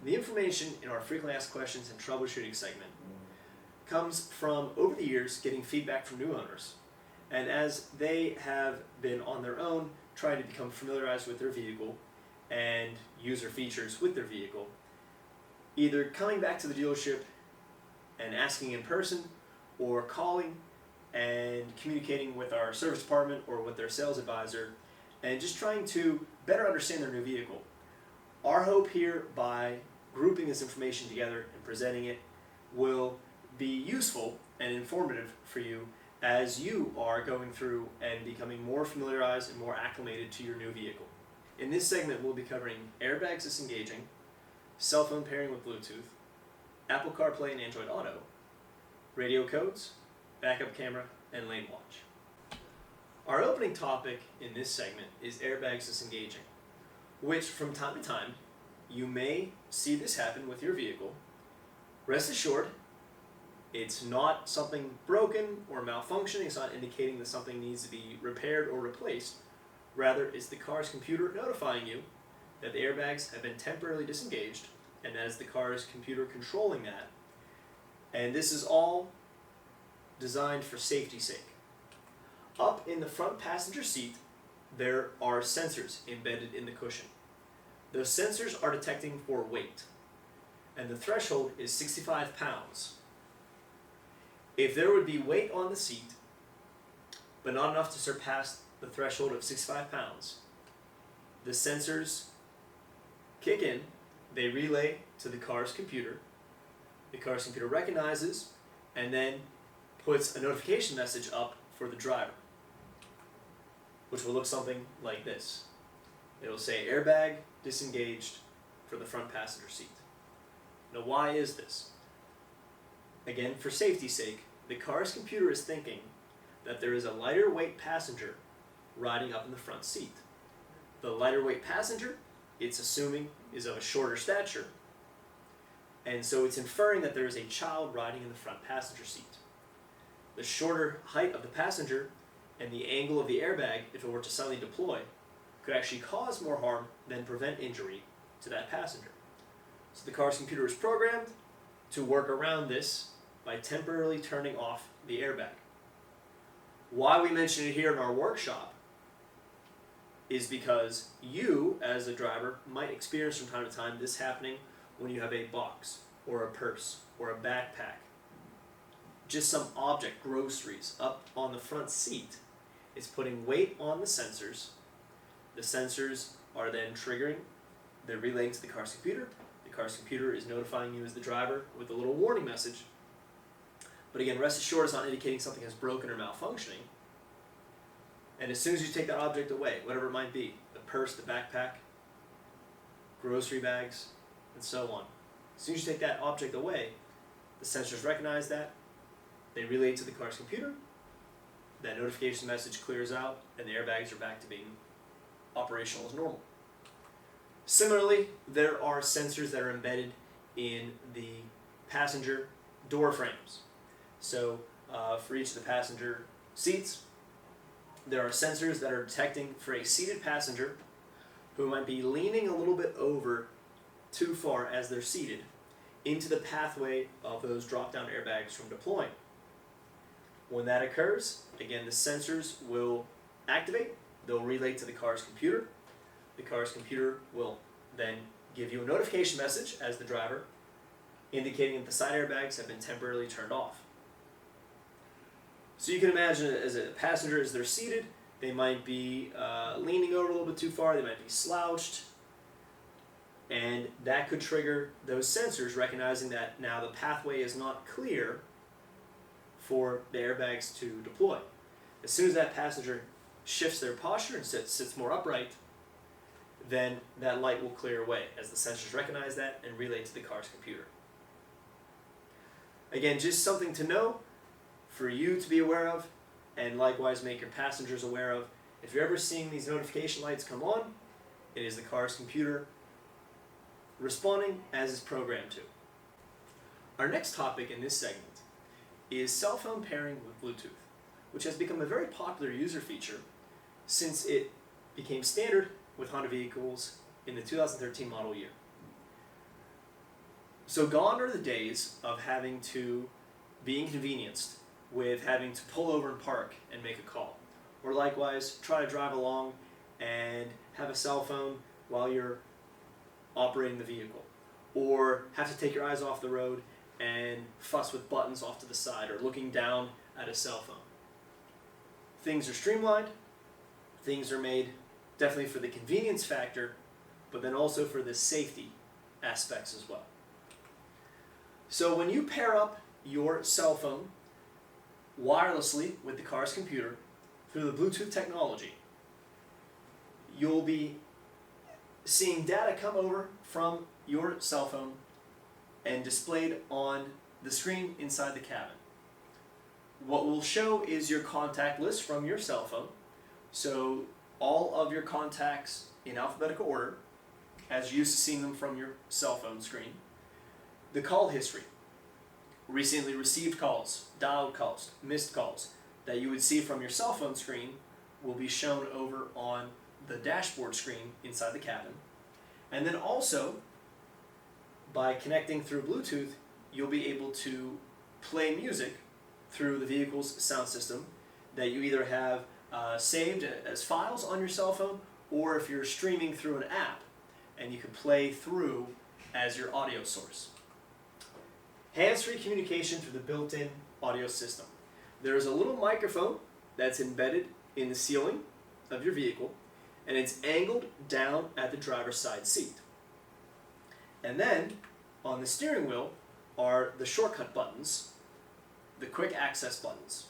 The information in our frequently asked questions and troubleshooting segment comes from, over the years, getting feedback from new owners. And as they have been on their own trying to become familiarized with their vehicle and user features with their vehicle, either coming back to the dealership and asking in person, or calling and communicating with our service department or with their sales advisor, and just trying to better understand their new vehicle. Our hope here, by grouping this information together and presenting it, will be useful and informative for you as you are going through and becoming more familiarized and more acclimated to your new vehicle. In this segment, we'll be covering airbags disengaging, cell phone pairing with Bluetooth, Apple CarPlay and Android Auto, radio codes, backup camera, and lane watch. Our opening topic in this segment is airbags disengaging, which from time to time you may see this happen with your vehicle. Rest assured, it's not something broken or malfunctioning. It's not indicating that something needs to be repaired or replaced. Rather, it's the car's computer notifying you that the airbags have been temporarily disengaged, and that is the car's computer controlling that. And this is all designed for safety's sake. Up in the front passenger seat, there are sensors embedded in the cushion. Those sensors are detecting for weight, and the threshold is 65 pounds. If there would be weight on the seat, but not enough to surpass the threshold of 65 pounds, the sensors kick in, they relay to the car's computer recognizes, and then puts a notification message up for the driver, which will look something like this. It will say airbag disengaged for the front passenger seat. Now, why is this? Again, for safety's sake, the car's computer is thinking that there is a lighter weight passenger riding up in the front seat. The lighter weight passenger, it's assuming, is of a shorter stature, and so it's inferring that there is a child riding in the front passenger seat. The shorter height of the passenger and the angle of the airbag, if it were to suddenly deploy, could actually cause more harm than prevent injury to that passenger. So the car's computer is programmed to work around this by temporarily turning off the airbag. Why we mention it here in our workshop is because you, as a driver, might experience from time to time this happening when you have a box or a purse or a backpack, just some object, groceries, up on the front seat. It's putting weight on the sensors. The sensors are then triggering, they're relaying to the car's computer. The car's computer is notifying you as the driver with a little warning message. But again, rest assured, it's not indicating something is broken or malfunctioning. And as soon as you take that object away, whatever it might be, the purse, the backpack, grocery bags, and so on, as soon as you take that object away, the sensors recognize that, they relay to the car's computer, that notification message clears out, and the airbags are back to being operational as normal. Similarly, there are sensors that are embedded in the passenger door frames. So for each of the passenger seats, there are sensors that are detecting for a seated passenger who might be leaning a little bit over too far as they're seated into the pathway of those drop-down airbags from deploying. When that occurs, again, the sensors will activate. They'll relay to the car's computer. The car's computer will then give you a notification message as the driver, indicating that the side airbags have been temporarily turned off. So you can imagine, as a passenger, as they're seated, they might be leaning over a little bit too far, they might be slouched, and that could trigger those sensors recognizing that now the pathway is not clear for the airbags to deploy. As soon as that passenger shifts their posture and sits more upright, then that light will clear away as the sensors recognize that and relay to the car's computer. Again, just something to know for you to be aware of, and likewise make your passengers aware of. If you're ever seeing these notification lights come on, it is the car's computer responding as it's programmed to. Our next topic in this segment is cell phone pairing with Bluetooth, which has become a very popular user feature since it became standard with Honda vehicles in the 2013 model year. So gone are the days of having to be inconvenienced with having to pull over and park and make a call. Or likewise, try to drive along and have a cell phone while you're operating the vehicle. Or have to take your eyes off the road and fuss with buttons off to the side or looking down at a cell phone. Things are streamlined. Things are made definitely for the convenience factor, but then also for the safety aspects as well. So when you pair up your cell phone wirelessly with the car's computer through the Bluetooth technology, you'll be seeing data come over from your cell phone and displayed on the screen inside the cabin. What we'll show is your contact list from your cell phone. So all of your contacts in alphabetical order, as you're used to seeing them from your cell phone screen. The call history, recently received calls, dialed calls, missed calls, that you would see from your cell phone screen will be shown over on the dashboard screen inside the cabin. And then also, by connecting through Bluetooth, you'll be able to play music through the vehicle's sound system that you either have saved as files on your cell phone, or if you're streaming through an app, and you can play through as your audio source. Hands-free communication through the built-in audio system. There is a little microphone that's embedded in the ceiling of your vehicle, and it's angled down at the driver's side seat. And then on the steering wheel are the shortcut buttons, the quick access buttons,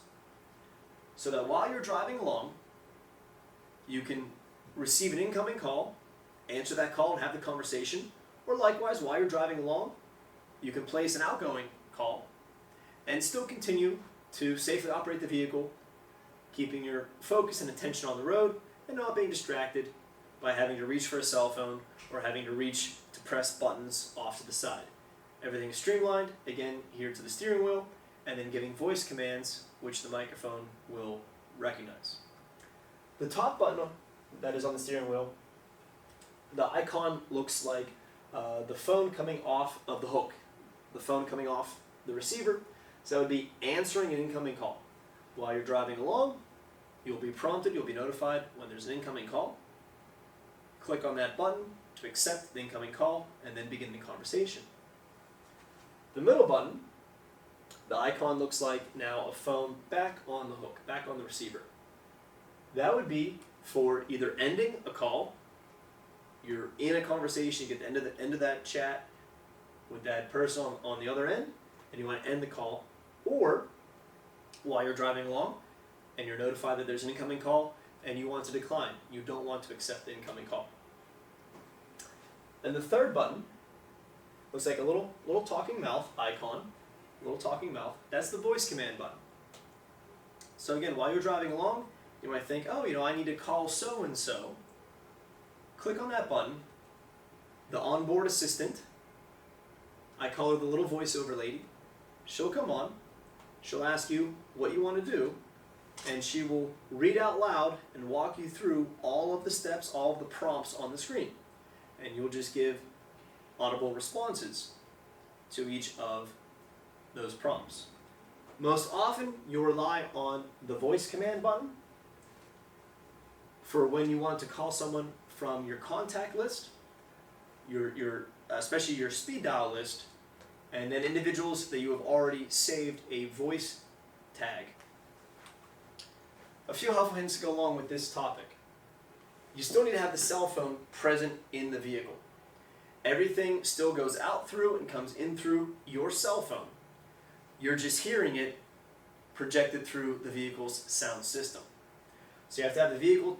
so that while you're driving along, you can receive an incoming call, answer that call and have the conversation, or likewise, while you're driving along, you can place an outgoing call and still continue to safely operate the vehicle, keeping your focus and attention on the road and not being distracted by having to reach for a cell phone or having to reach to press buttons off to the side. Everything is streamlined, again, here to the steering wheel, and then giving voice commands, which the microphone will recognize. The top button that is on the steering wheel, the icon looks like the phone coming off of the hook, the phone coming off the receiver. So that would be answering an incoming call. While you're driving along, you'll be prompted, you'll be notified when there's an incoming call. Click on that button to accept the incoming call and then begin the conversation. The middle button, the icon looks like now a phone back on the hook, back on the receiver. That would be for either ending a call, you're in a conversation, you get to the end of that chat with that person on the other end, and you want to end the call, or while you're driving along and you're notified that there's an incoming call and you want to decline, you don't want to accept the incoming call. And the third button looks like a little talking mouth icon, little talking mouth. That's the voice command button. So again, while you're driving along, you might think, oh, I need to call so-and-so. Click on that button. The onboard assistant, I call her the little voiceover lady. She'll come on. She'll ask you what you want to do, and she will read out loud and walk you through all of the steps, all of the prompts on the screen. And you'll just give audible responses to each of those prompts. Most often, you'll rely on the voice command button for when you want to call someone from your contact list, especially your speed dial list, and then individuals that you have already saved a voice tag. A few helpful hints to go along with this topic. You still need to have the cell phone present in the vehicle. Everything still goes out through and comes in through your cell phone. You're just hearing it projected through the vehicle's sound system. So you have to have the vehicle,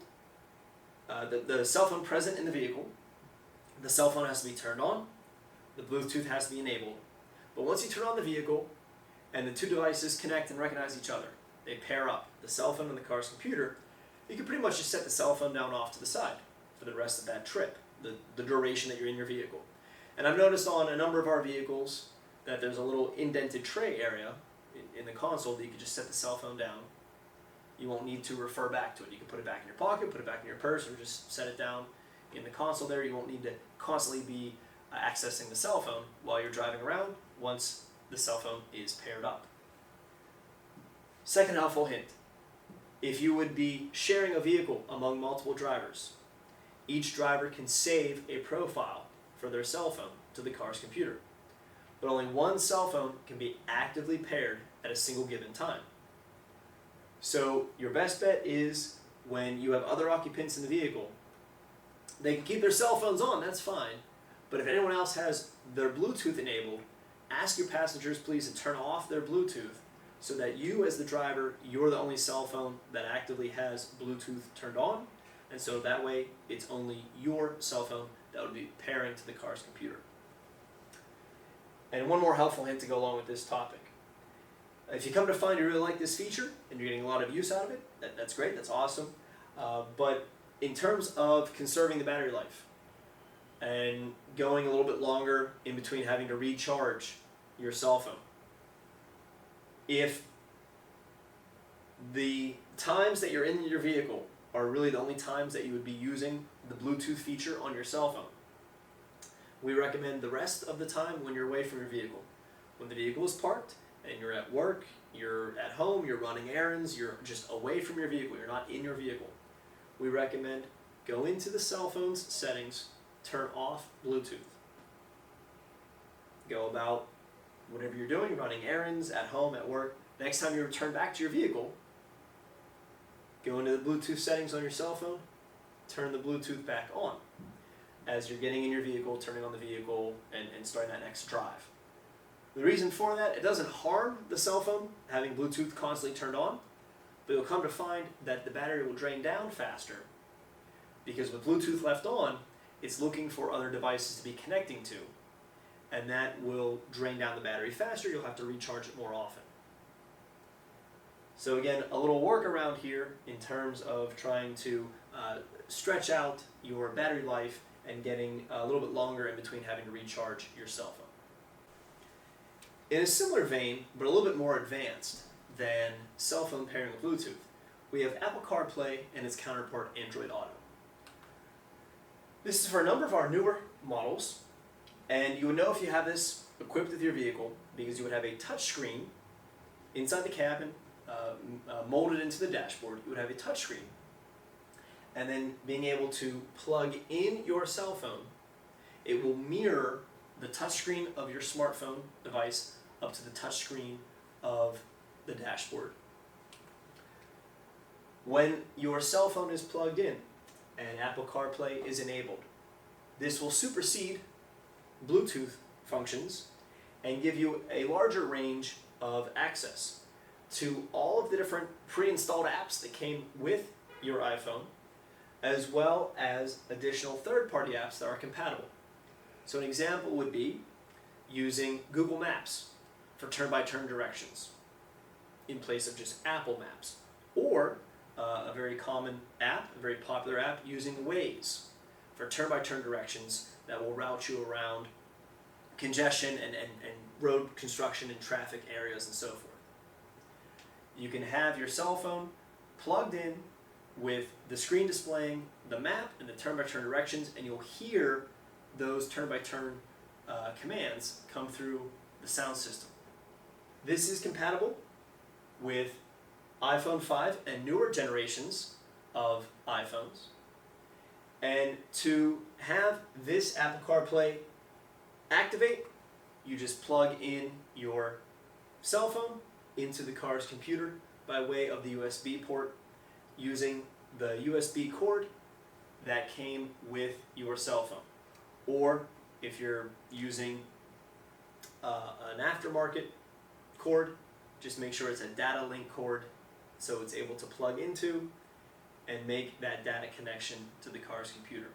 the cell phone present in the vehicle. The cell phone has to be turned on. The Bluetooth has to be enabled. But once you turn on the vehicle and the two devices connect and recognize each other, they pair up, the cell phone and the car's computer, you can pretty much just set the cell phone down off to the side for the rest of that trip, the duration that you're in your vehicle. And I've noticed on a number of our vehicles that there's a little indented tray area in the console that you can just set the cell phone down. You won't need to refer back to it. You can put it back in your pocket, put it back in your purse, or just set it down in the console there. You won't need to constantly be accessing the cell phone while you're driving around once the cell phone is paired up. Second helpful hint: if you would be sharing a vehicle among multiple drivers, each driver can save a profile for their cell phone to the car's computer, but only one cell phone can be actively paired at a single given time. So your best bet is when you have other occupants in the vehicle, they can keep their cell phones on, that's fine, but if anyone else has their Bluetooth enabled, ask your passengers please to turn off their Bluetooth so that you as the driver, you're the only cell phone that actively has Bluetooth turned on, and so that way it's only your cell phone that would be pairing to the car's computer. And one more helpful hint to go along with this topic. If you come to find you really like this feature and you're getting a lot of use out of it, that's great, that's awesome. But in terms of conserving the battery life and going a little bit longer in between having to recharge your cell phone, if the times that you're in your vehicle are really the only times that you would be using the Bluetooth feature on your cell phone, we recommend the rest of the time when you're away from your vehicle. When the vehicle is parked and you're at work, you're at home, you're running errands, you're just away from your vehicle, you're not in your vehicle, we recommend go into the cell phone's settings, turn off Bluetooth. Go about whatever you're doing, running errands, at home, at work. Next time you return back to your vehicle, go into the Bluetooth settings on your cell phone, turn the Bluetooth back on as you're getting in your vehicle, turning on the vehicle, and starting that next drive. The reason for that, it doesn't harm the cell phone having Bluetooth constantly turned on, but you'll come to find that the battery will drain down faster because with Bluetooth left on, it's looking for other devices to be connecting to, and that will drain down the battery faster. You'll have to recharge it more often. So again, a little workaround here in terms of trying to stretch out your battery life and getting a little bit longer in between having to recharge your cell phone. In a similar vein, but a little bit more advanced than cell phone pairing with Bluetooth, we have Apple CarPlay and its counterpart Android Auto. This is for a number of our newer models, and you would know if you have this equipped with your vehicle because you would have a touch screen inside the cabin, molded into the dashboard. You would have a touch screen, and then being able to plug in your cell phone, it will mirror the touchscreen of your smartphone device up to the touchscreen of the dashboard. When your cell phone is plugged in and Apple CarPlay is enabled, this will supersede Bluetooth functions and give you a larger range of access to all of the different pre-installed apps that came with your iPhone, as well as additional third-party apps that are compatible. So an example would be using Google Maps for turn-by-turn directions in place of just Apple Maps, or a very common app, a very popular app, using Waze for turn-by-turn directions that will route you around congestion and road construction and traffic areas and so forth. You can have your cell phone plugged in with the screen displaying the map and the turn-by-turn directions, and you'll hear those turn-by-turn commands come through the sound system. This is compatible with iPhone 5 and newer generations of iPhones. And to have this Apple CarPlay activate, you just plug in your cell phone into the car's computer by way of the USB port using the USB cord that came with your cell phone. Or if you're using an aftermarket cord, just make sure it's a data link cord so it's able to plug into and make that data connection to the car's computer.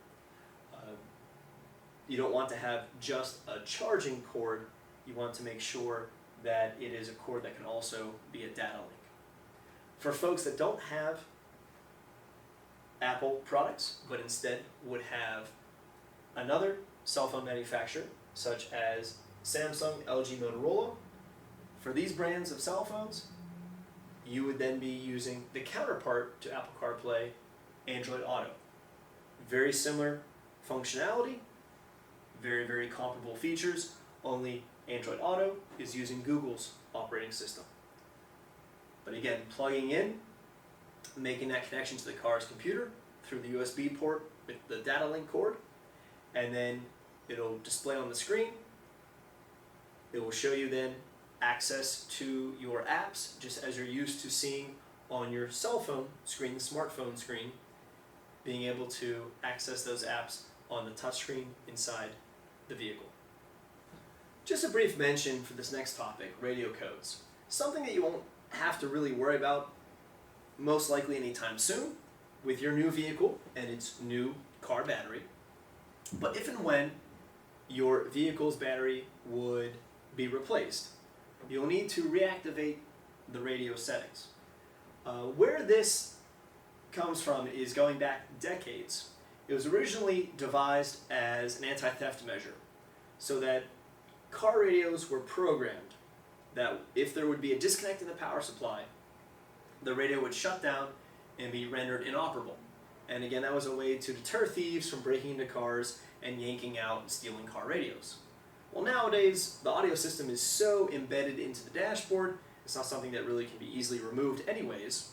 You don't want to have just a charging cord. You want to make sure that it is a cord that can also be a data link. For folks that don't have Apple products, but instead would have another cell phone manufacturer, such as Samsung, LG, Motorola, for these brands of cell phones, you would then be using the counterpart to Apple CarPlay, Android Auto. Very similar functionality, Very, very comparable features, only Android Auto is using Google's operating system. But again, plugging in, making that connection to the car's computer through the USB port with the data link cord, and then it'll display on the screen. It will show you then access to your apps, just as you're used to seeing on your cell phone screen, the smartphone screen, being able to access those apps on the touchscreen inside the vehicle. Just a brief mention for this next topic, radio codes. Something that you won't have to really worry about most likely anytime soon with your new vehicle and its new car battery. But if and when your vehicle's battery would be replaced, you'll need to reactivate the radio settings. Where this comes from is going back decades. It was originally devised as an anti-theft measure, so that car radios were programmed that if there would be a disconnect in the power supply, the radio would shut down and be rendered inoperable. And again, that was a way to deter thieves from breaking into cars and yanking out and stealing car radios. Well, nowadays, the audio system is so embedded into the dashboard, it's not something that really can be easily removed anyways,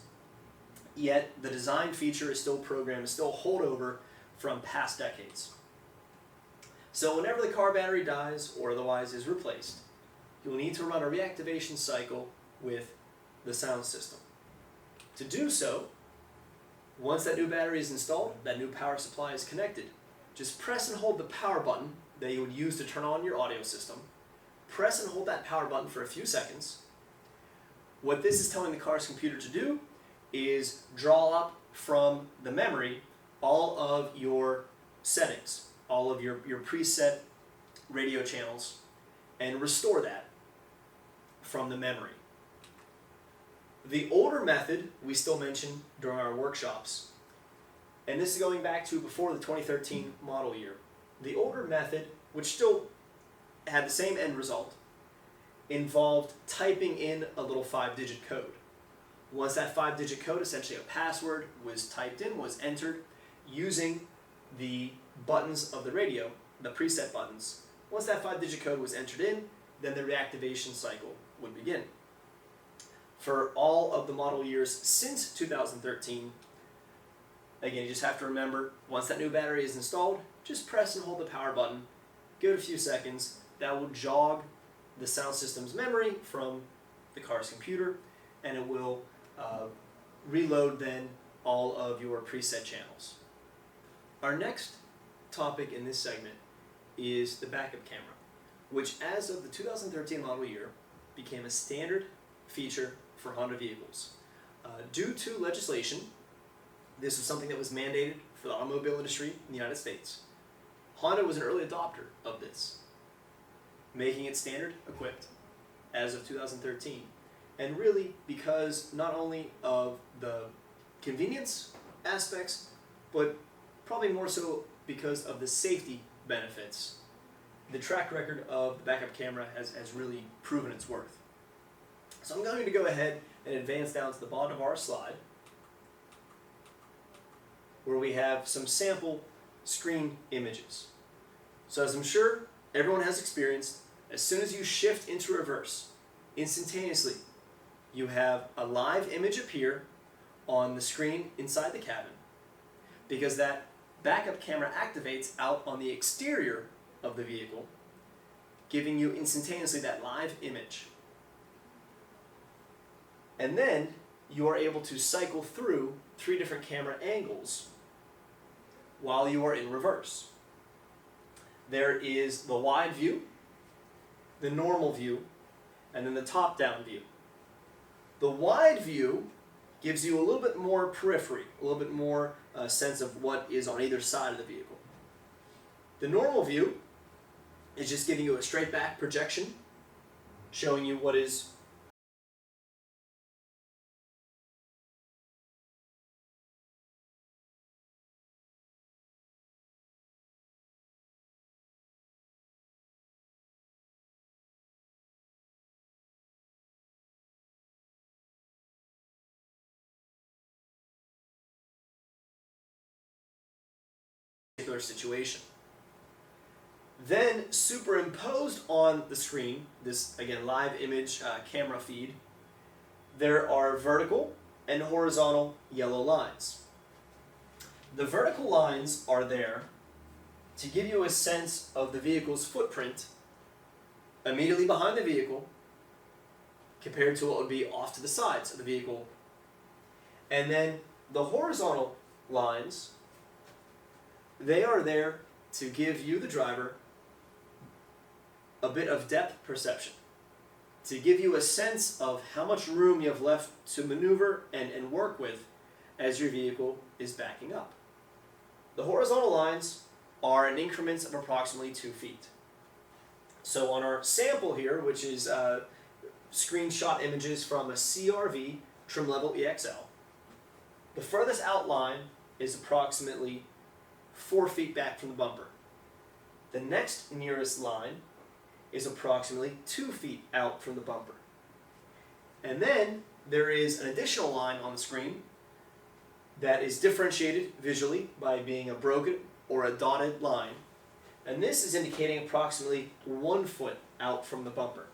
yet the design feature is still programmed, is still a holdover from past decades. So whenever the car battery dies or otherwise is replaced, you'll need to run a reactivation cycle with the sound system. To do so, once that new battery is installed, that new power supply is connected, just press and hold the power button that you would use to turn on your audio system. Press and hold that power button for a few seconds. What this is telling the car's computer to do is draw up from the memory all of your settings, all of your preset radio channels, and restore that from the memory. The older method we still mention during our workshops, and this is going back to before the 2013 model year. The older method, which still had the same end result, involved typing in a little 5-digit code. Once that 5-digit code, essentially a password, was typed in, was entered, using the buttons of the radio, the preset buttons, once that 5-digit code was entered in, then the reactivation cycle would begin. For all of the model years since 2013, again, you just have to remember, once that new battery is installed, just press and hold the power button, give it a few seconds. That will jog the sound system's memory from the car's computer, and it will reload then all of your preset channels. Our next topic in this segment is the backup camera, which as of the 2013 model year became a standard feature for Honda vehicles. Due to legislation, this was something that was mandated for the automobile industry in the United States. Honda was an early adopter of this, making it standard equipped as of 2013. And really because not only of the convenience aspects, but probably more so because of the safety benefits. The track record of the backup camera has really proven its worth. So I'm going to go ahead and advance down to the bottom of our slide, where we have some sample screen images. So as I'm sure everyone has experienced, as soon as you shift into reverse, instantaneously you have a live image appear on the screen inside the cabin, because that backup camera activates out on the exterior of the vehicle, giving you instantaneously that live image. And then you are able to cycle through 3 different camera angles while you are in reverse. There is the wide view, the normal view, and then the top-down view. The wide view gives you a little bit more periphery, a little bit more sense of what is on either side of the vehicle. The normal view is just giving you a straight back projection, showing you what is a particular situation. Then superimposed on the screen, this again live image camera feed, there are vertical and horizontal yellow lines. The vertical lines are there to give you a sense of the vehicle's footprint immediately behind the vehicle compared to what would be off to the sides of the vehicle. And then the horizontal lines, they are there to give you, the driver, a bit of depth perception, to give you a sense of how much room you have left to maneuver and work with as your vehicle is backing up. The horizontal lines are in increments of approximately 2 feet. So on our sample here, which is screenshot images from a CRV trim level EXL, the furthest out line is approximately 4 feet back from the bumper. The next nearest line is approximately 2 feet out from the bumper. And then there is an additional line on the screen that is differentiated visually by being a broken or a dotted line. And this is indicating approximately 1 foot out from the bumper.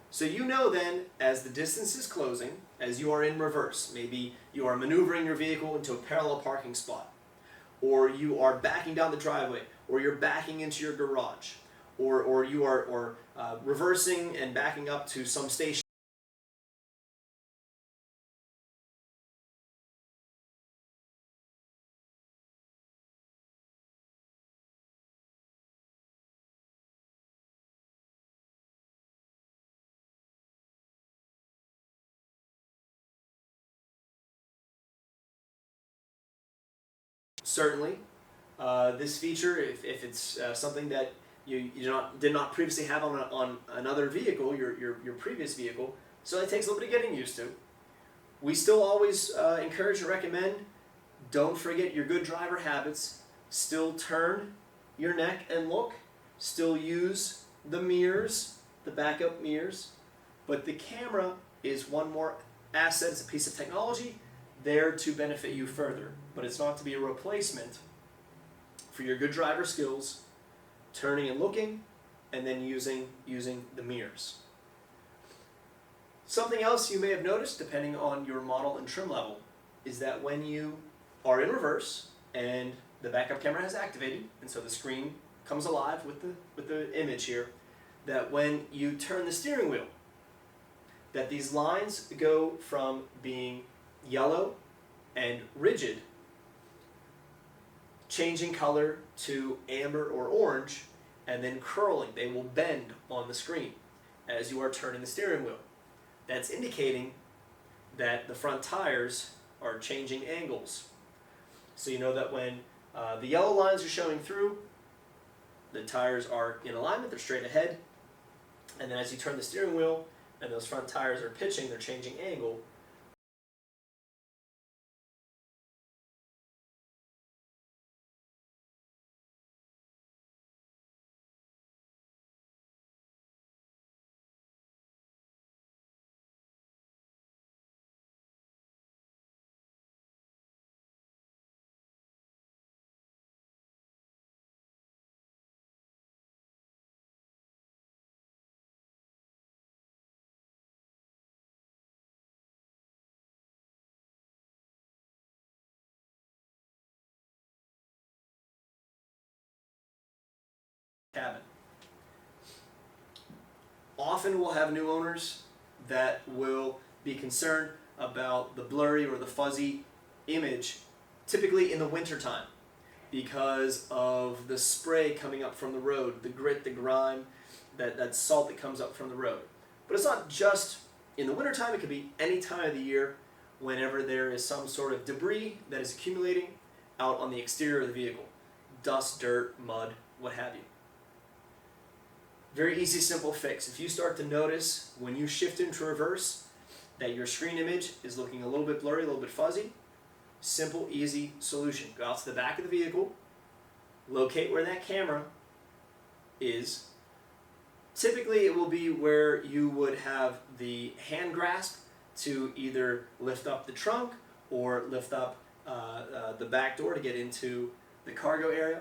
So you know then, as the distance is closing, as you are in reverse, maybe you are maneuvering your vehicle into a parallel parking spot, or you are backing down the driveway, or you're backing into your garage, or you are reversing and backing up to some station. Certainly, this feature, if it's something that you did not previously have on another vehicle, your previous vehicle, so it takes a little bit of getting used to. We still always encourage and recommend, don't forget your good driver habits. Still turn your neck and look. Still use the mirrors, the backup mirrors. But the camera is one more asset, it's a piece of technology there to benefit you further. But it's not to be a replacement for your good driver skills, turning and looking, and then using the mirrors. Something else you may have noticed, depending on your model and trim level, is that when you are in reverse and the backup camera has activated, and so the screen comes alive with the image here, that when you turn the steering wheel, that these lines go from being yellow and rigid, changing color to amber or orange, and then curling. They will bend on the screen as you are turning the steering wheel. That's indicating that the front tires are changing angles. So you know that when the yellow lines are showing through, the tires are in alignment, they're straight ahead, and then as you turn the steering wheel and those front tires are pitching, they're changing angle. Cabin. Often we'll have new owners that will be concerned about the blurry or the fuzzy image, typically in the wintertime, because of the spray coming up from the road, the grit, the grime, that salt that comes up from the road. But it's not just in the wintertime, it could be any time of the year whenever there is some sort of debris that is accumulating out on the exterior of the vehicle. Dust, dirt, mud, what have you. Very easy, simple fix. If you start to notice when you shift into reverse that your screen image is looking a little bit blurry, a little bit fuzzy, simple, easy solution. Go out to the back of the vehicle, locate where that camera is. Typically it will be where you would have the hand grasp to either lift up the trunk or lift up the back door to get into the cargo area.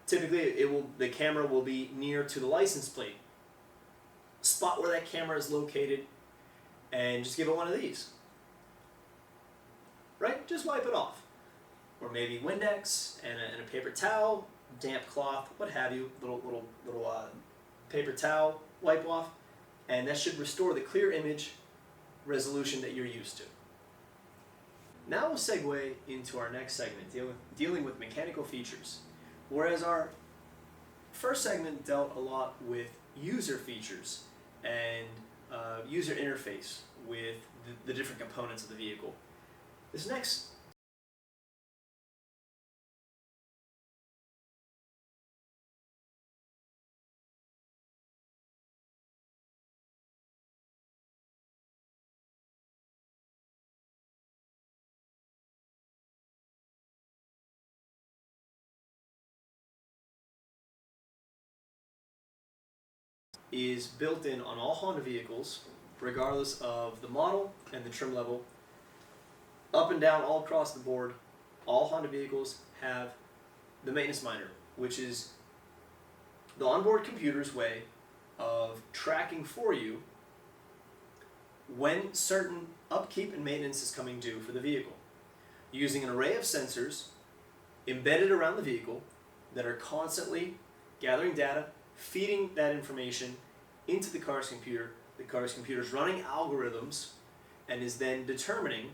Typically, the camera will be near to the license plate. Spot where that camera is located, and just give it one of these. Right? Just wipe it off. Or maybe Windex and a paper towel, damp cloth, what have you, little paper towel, wipe off, and that should restore the clear image resolution that you're used to. Now we'll segue into our next segment, dealing with mechanical features. Whereas our first segment dealt a lot with user features and user interface with the different components of the vehicle. This next is built in on all Honda vehicles, regardless of the model and the trim level. Up and down, all across the board, all Honda vehicles have the maintenance minder, which is the onboard computer's way of tracking for you when certain upkeep and maintenance is coming due for the vehicle, using an array of sensors embedded around the vehicle that are constantly gathering data, feeding that information into the car's computer. The car's computer is running algorithms and is then determining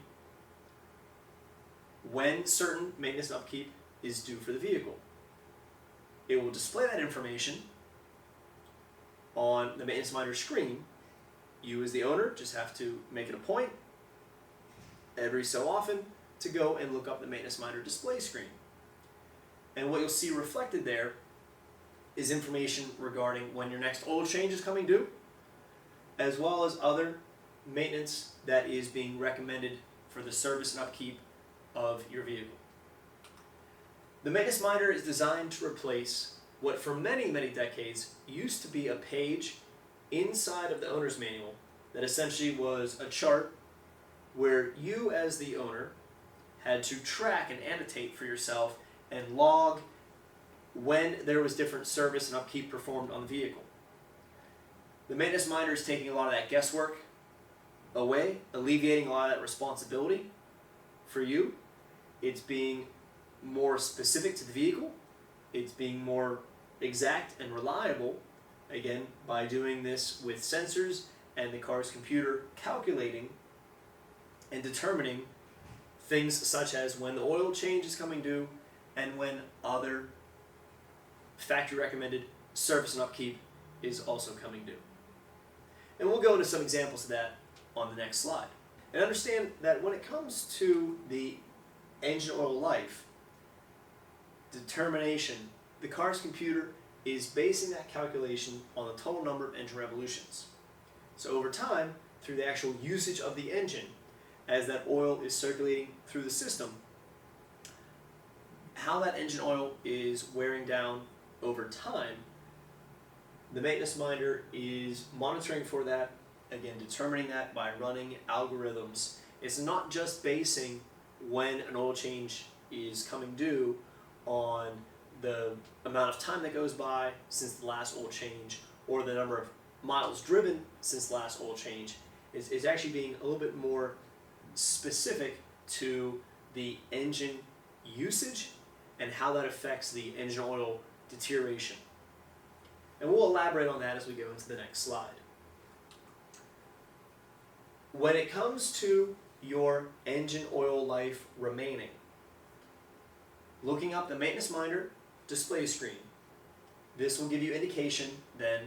when certain maintenance and upkeep is due for the vehicle. It will display that information on the maintenance minder screen. You as the owner just have to make it a point every so often to go and look up the maintenance minder display screen. And what you'll see reflected there is information regarding when your next oil change is coming due, as well as other maintenance that is being recommended for the service and upkeep of your vehicle. The maintenance minder is designed to replace what for many, many decades used to be a page inside of the owner's manual that essentially was a chart where you as the owner had to track and annotate for yourself and log when there was different service and upkeep performed on the vehicle. The maintenance minder is taking a lot of that guesswork away, alleviating a lot of that responsibility for you. It's being more specific to the vehicle. It's being more exact and reliable, again, by doing this with sensors and the car's computer calculating and determining things such as when the oil change is coming due and when other factory recommended service and upkeep is also coming due. And we'll go into some examples of that on the next slide. And understand that when it comes to the engine oil life determination, the car's computer is basing that calculation on the total number of engine revolutions. So over time, through the actual usage of the engine, as that oil is circulating through the system, how that engine oil is wearing down over time, the maintenance minder is monitoring for that, again determining that by running algorithms. It's not just basing when an oil change is coming due on the amount of time that goes by since the last oil change or the number of miles driven since the last oil change. It's actually being a little bit more specific to the engine usage and how that affects the engine oil deterioration. And we'll elaborate on that as we go into the next slide. When it comes to your engine oil life remaining, looking up the maintenance minder display screen, this will give you indication then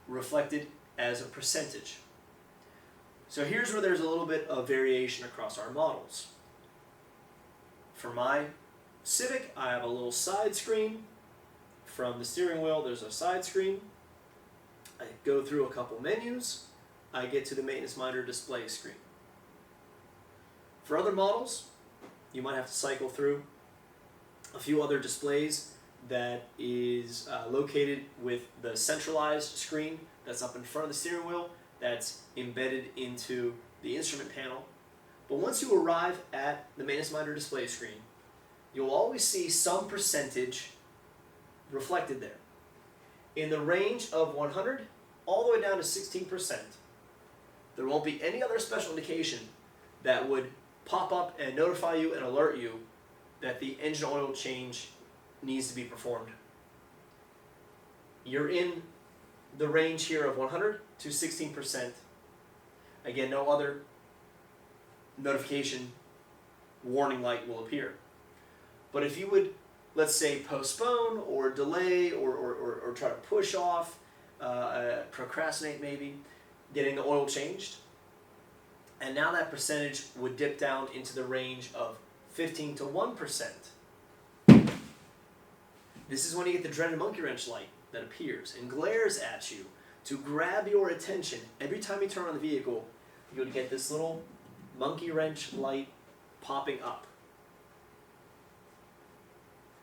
reflected as a percentage. So here's where there's a little bit of variation across our models. For my Civic, I have a little side screen. From the steering wheel, there's a side screen. I go through a couple menus. I get to the maintenance minder display screen. For other models, you might have to cycle through a few other displays that is located with the centralized screen that's up in front of the steering wheel that's embedded into the instrument panel. But once you arrive at the maintenance minder display screen, you'll always see some percentage reflected there. In the range of 100 all the way down to 16%, there won't be any other special indication that would pop up and notify you and alert you that the engine oil change needs to be performed. You're in the range here of 100 to 16%. Again, no other notification warning light will appear. But if you would, let's say, postpone or delay or try to push off, procrastinate maybe, getting the oil changed, and now that percentage would dip down into the range of 15 to 1%. This is when you get the dreaded monkey wrench light that appears and glares at you to grab your attention. Every time you turn on the vehicle, you would get this little monkey wrench light popping up.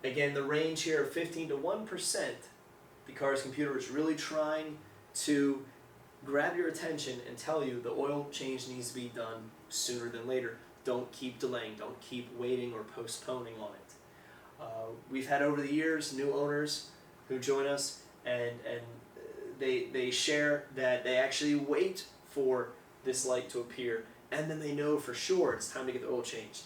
Again, the range here of 15 to 1%, the car's computer is really trying to grab your attention and tell you the oil change needs to be done sooner than later. Don't keep delaying, don't keep waiting or postponing on it. We've had over the years new owners who join us, and they share that they actually wait for this light to appear, and then they know for sure it's time to get the oil changed.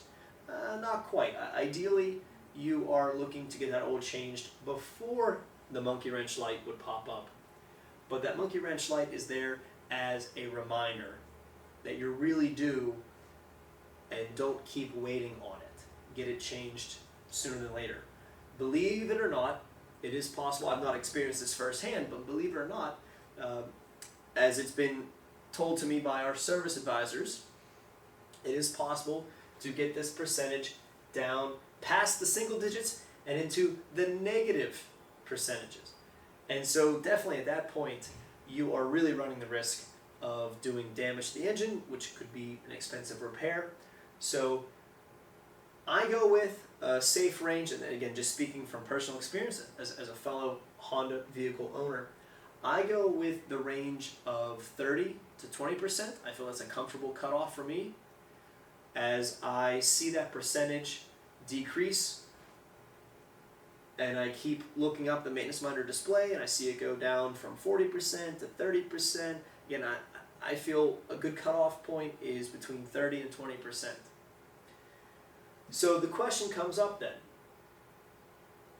Not quite. Ideally, you are looking to get that oil changed before the monkey wrench light would pop up. But that monkey wrench light is there as a reminder that you're really due, and don't keep waiting on it. Get it changed sooner than later. Believe it or not, it is possible. I've not experienced this firsthand, but believe it or not, as it's been told to me by our service advisors, it is possible to get this percentage down past the single digits and into the negative percentages. And so definitely at that point, you are really running the risk of doing damage to the engine, which could be an expensive repair. So I go with a safe range, and again, just speaking from personal experience as a fellow Honda vehicle owner, I go with the range of 30 to 20%. I feel that's a comfortable cutoff for me. As I see that percentage decrease, and I keep looking up the maintenance monitor display, and I see it go down from 40% to 30%. Again, I feel a good cutoff point is between 30 and 20%. So the question comes up then.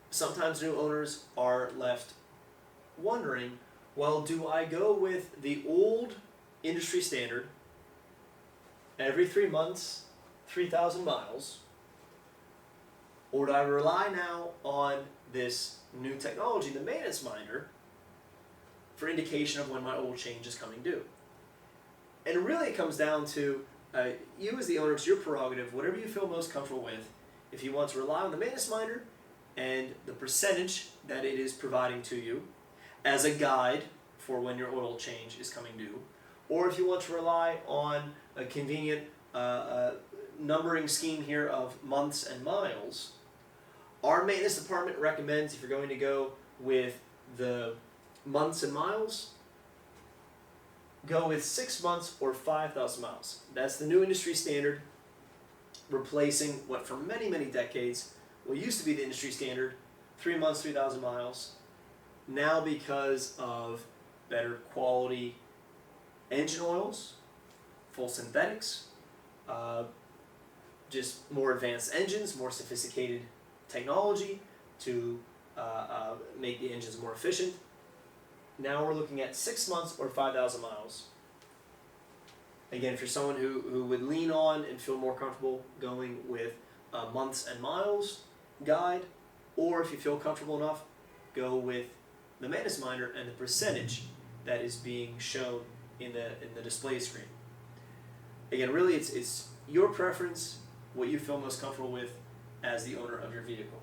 Sometimes new owners are left wondering, well, do I go with the old industry standard, every 3 months, 3,000 miles, or do I rely now on this new technology, the maintenance minder, for indication of when my oil change is coming due? And really it comes down to you as the owner, it's your prerogative, whatever you feel most comfortable with. If you want to rely on the maintenance minder and the percentage that it is providing to you as a guide for when your oil change is coming due, or if you want to rely on a convenient numbering scheme here of months and miles, our maintenance department recommends, if you're going to go with the months and miles, go with 6 months or 5,000 miles. That's the new industry standard, replacing what for many, many decades, what used to be the industry standard, 3 months, 3,000 miles. Now, because of better quality engine oils, full synthetics, just more advanced engines, more sophisticated technology to make the engines more efficient. Now we're looking at 6 months or 5,000 miles. Again, if you're someone who would lean on and feel more comfortable going with a months and miles guide, or if you feel comfortable enough, go with the maintenance minder and the percentage that is being shown in the display screen. Again, really it's your preference, what you feel most comfortable with as the owner of your vehicle.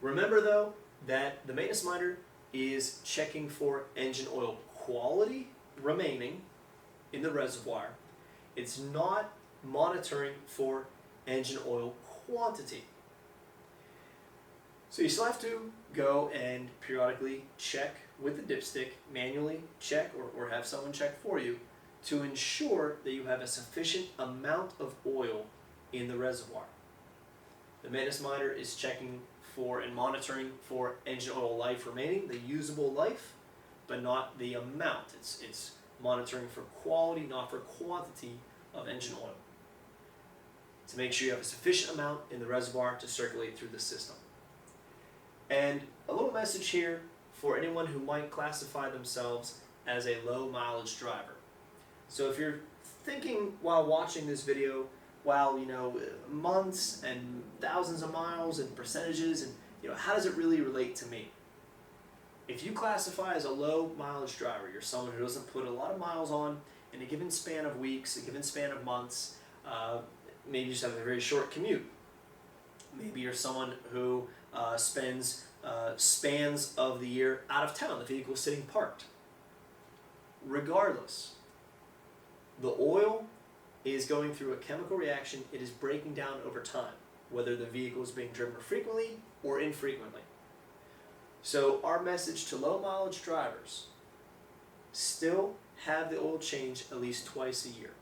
Remember though that the maintenance minder is checking for engine oil quality remaining in the reservoir. It's not monitoring for engine oil quantity. So you still have to go and periodically check with the dipstick, manually check or have someone check for you to ensure that you have a sufficient amount of oil in the reservoir. The maintenance minder is checking for and monitoring for engine oil life remaining, the usable life, but not the amount. It's monitoring for quality, not for quantity of engine oil, to make sure you have a sufficient amount in the reservoir to circulate through the system. And a little message here for anyone who might classify themselves as a low mileage driver. So if you're thinking while watching this video, wow, months and thousands of miles and percentages, and how does it really relate to me? If you classify as a low mileage driver, you're someone who doesn't put a lot of miles on in a given span of weeks, a given span of months, maybe you just have a very short commute. Maybe you're someone who spends spans of the year out of town, the vehicle is sitting parked. Regardless, the oil is going through a chemical reaction. It is breaking down over time, whether the vehicle is being driven frequently or infrequently. So our message to low mileage drivers: still have the oil change at least twice a year.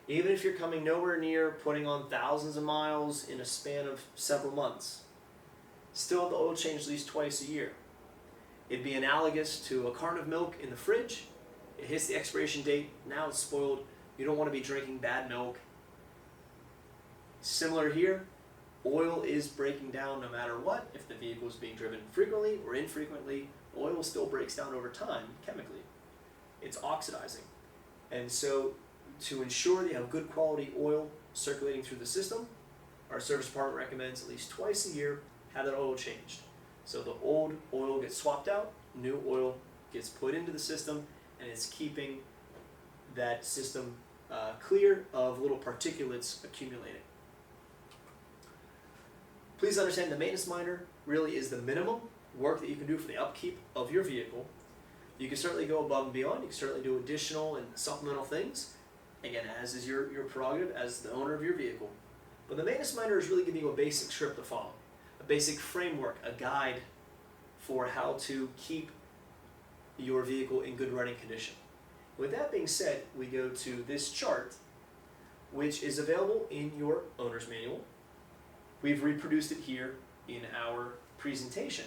Even if you're coming nowhere near putting on thousands of miles in a span of several months, still have the oil change at least twice a year. It'd be analogous to a carton of milk in the fridge. It hits the expiration date, now it's spoiled. You don't want to be drinking bad milk. Similar here, oil is breaking down no matter what. If the vehicle is being driven frequently or infrequently, oil still breaks down over time chemically. It's oxidizing. And so to ensure that you have good quality oil circulating through the system, our service department recommends at least twice a year have that oil changed. So the old oil gets swapped out, new oil gets put into the system, and it's keeping that system clear of little particulates accumulating. Please understand the maintenance minor really is the minimum work that you can do for the upkeep of your vehicle. You can certainly go above and beyond. You can certainly do additional and supplemental things, again, as is your prerogative as the owner of your vehicle. But the maintenance minor is really giving you a basic script to follow, a basic framework, a guide for how to keep your vehicle in good running condition. With that being said, we go to this chart, which is available in your owner's manual. We've reproduced it here in our presentation.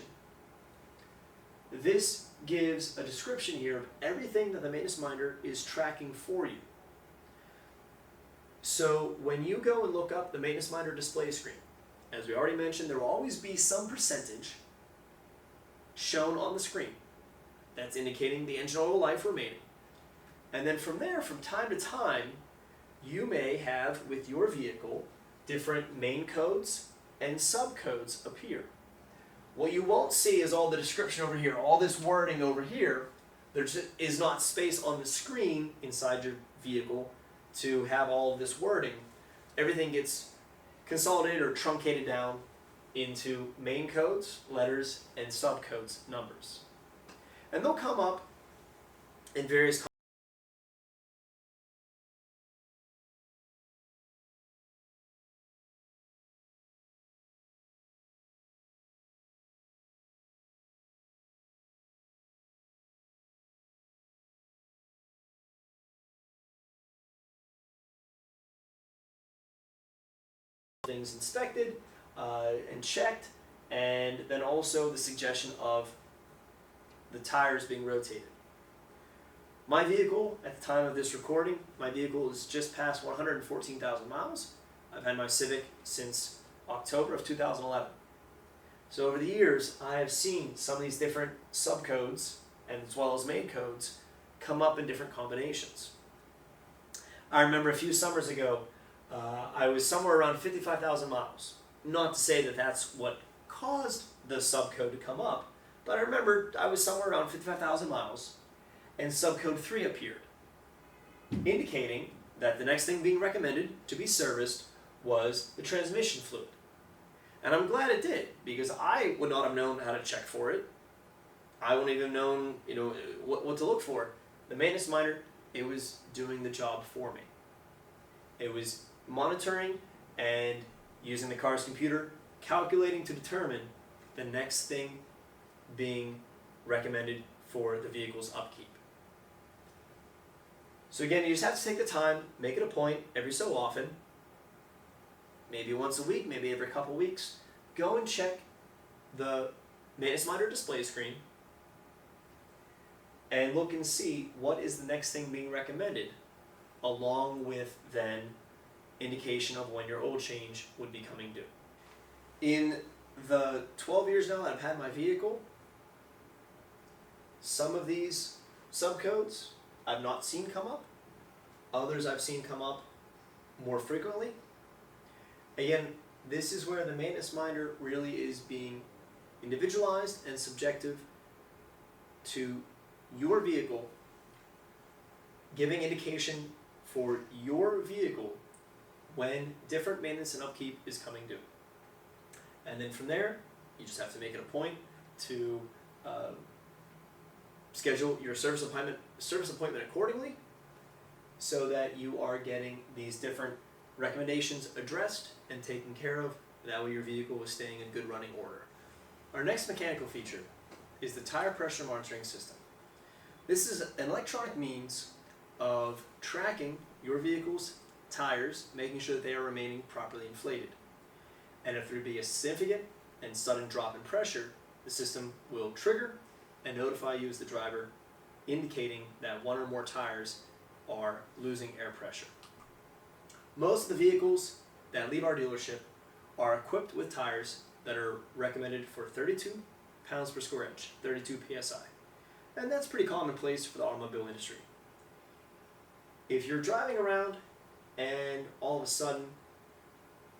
This gives a description here of everything that the maintenance minor is tracking for you. So when you go and look up the maintenance minor display screen, as we already mentioned, there will always be some percentage shown on the screen that's indicating the engine oil life remaining. And then from there, from time to time, you may have with your vehicle different main codes and subcodes appear. What you won't see is all the description over here, all this wording over here. There is not space on the screen inside your vehicle to have all of this wording. Everything gets consolidated or truncated down into main codes, letters, and subcodes, numbers. And they'll come up in various things inspected and checked, and then also the suggestion of the tires being rotated. My vehicle, at the time of this recording, my vehicle is just past 114,000 miles. I've had my Civic since October of 2011. So over the years, I have seen some of these different subcodes, and as well as main codes, come up in different combinations. I remember a few summers ago, I was somewhere around 55,000 miles. Not to say that that's what caused the subcode to come up, but I remember I was somewhere around 55,000 miles, and subcode 3 appeared, indicating that the next thing being recommended to be serviced was the transmission fluid. And I'm glad it did, because I would not have known how to check for it. I wouldn't even have known, what to look for. The maintenance minor, it was doing the job for me. It was monitoring and using the car's computer, calculating to determine the next thing being recommended for the vehicle's upkeep. So again, you just have to take the time, make it a point every so often, maybe once a week, maybe every couple weeks, go and check the maintenance monitor display screen and look and see what is the next thing being recommended, along with then indication of when your oil change would be coming due. In the 12 years now that I've had my vehicle, some of these subcodes I've not seen come up, others I've seen come up more frequently. Again, this is where the maintenance monitor really is being individualized and subjective to your vehicle, giving indication for your vehicle when different maintenance and upkeep is coming due. And then from there, you just have to make it a point to schedule your service appointment accordingly, so that you are getting these different recommendations addressed and taken care of. That way your vehicle is staying in good running order. Our next mechanical feature is the tire pressure monitoring system. This is an electronic means of tracking your vehicle's tires, making sure that they are remaining properly inflated. And if there be a significant and sudden drop in pressure, the system will trigger and notify you as the driver, indicating that one or more tires are losing air pressure. Most of the vehicles that leave our dealership are equipped with tires that are recommended for 32 pounds per square inch, 32 psi. And that's pretty commonplace for the automobile industry. If you're driving around and all of a sudden,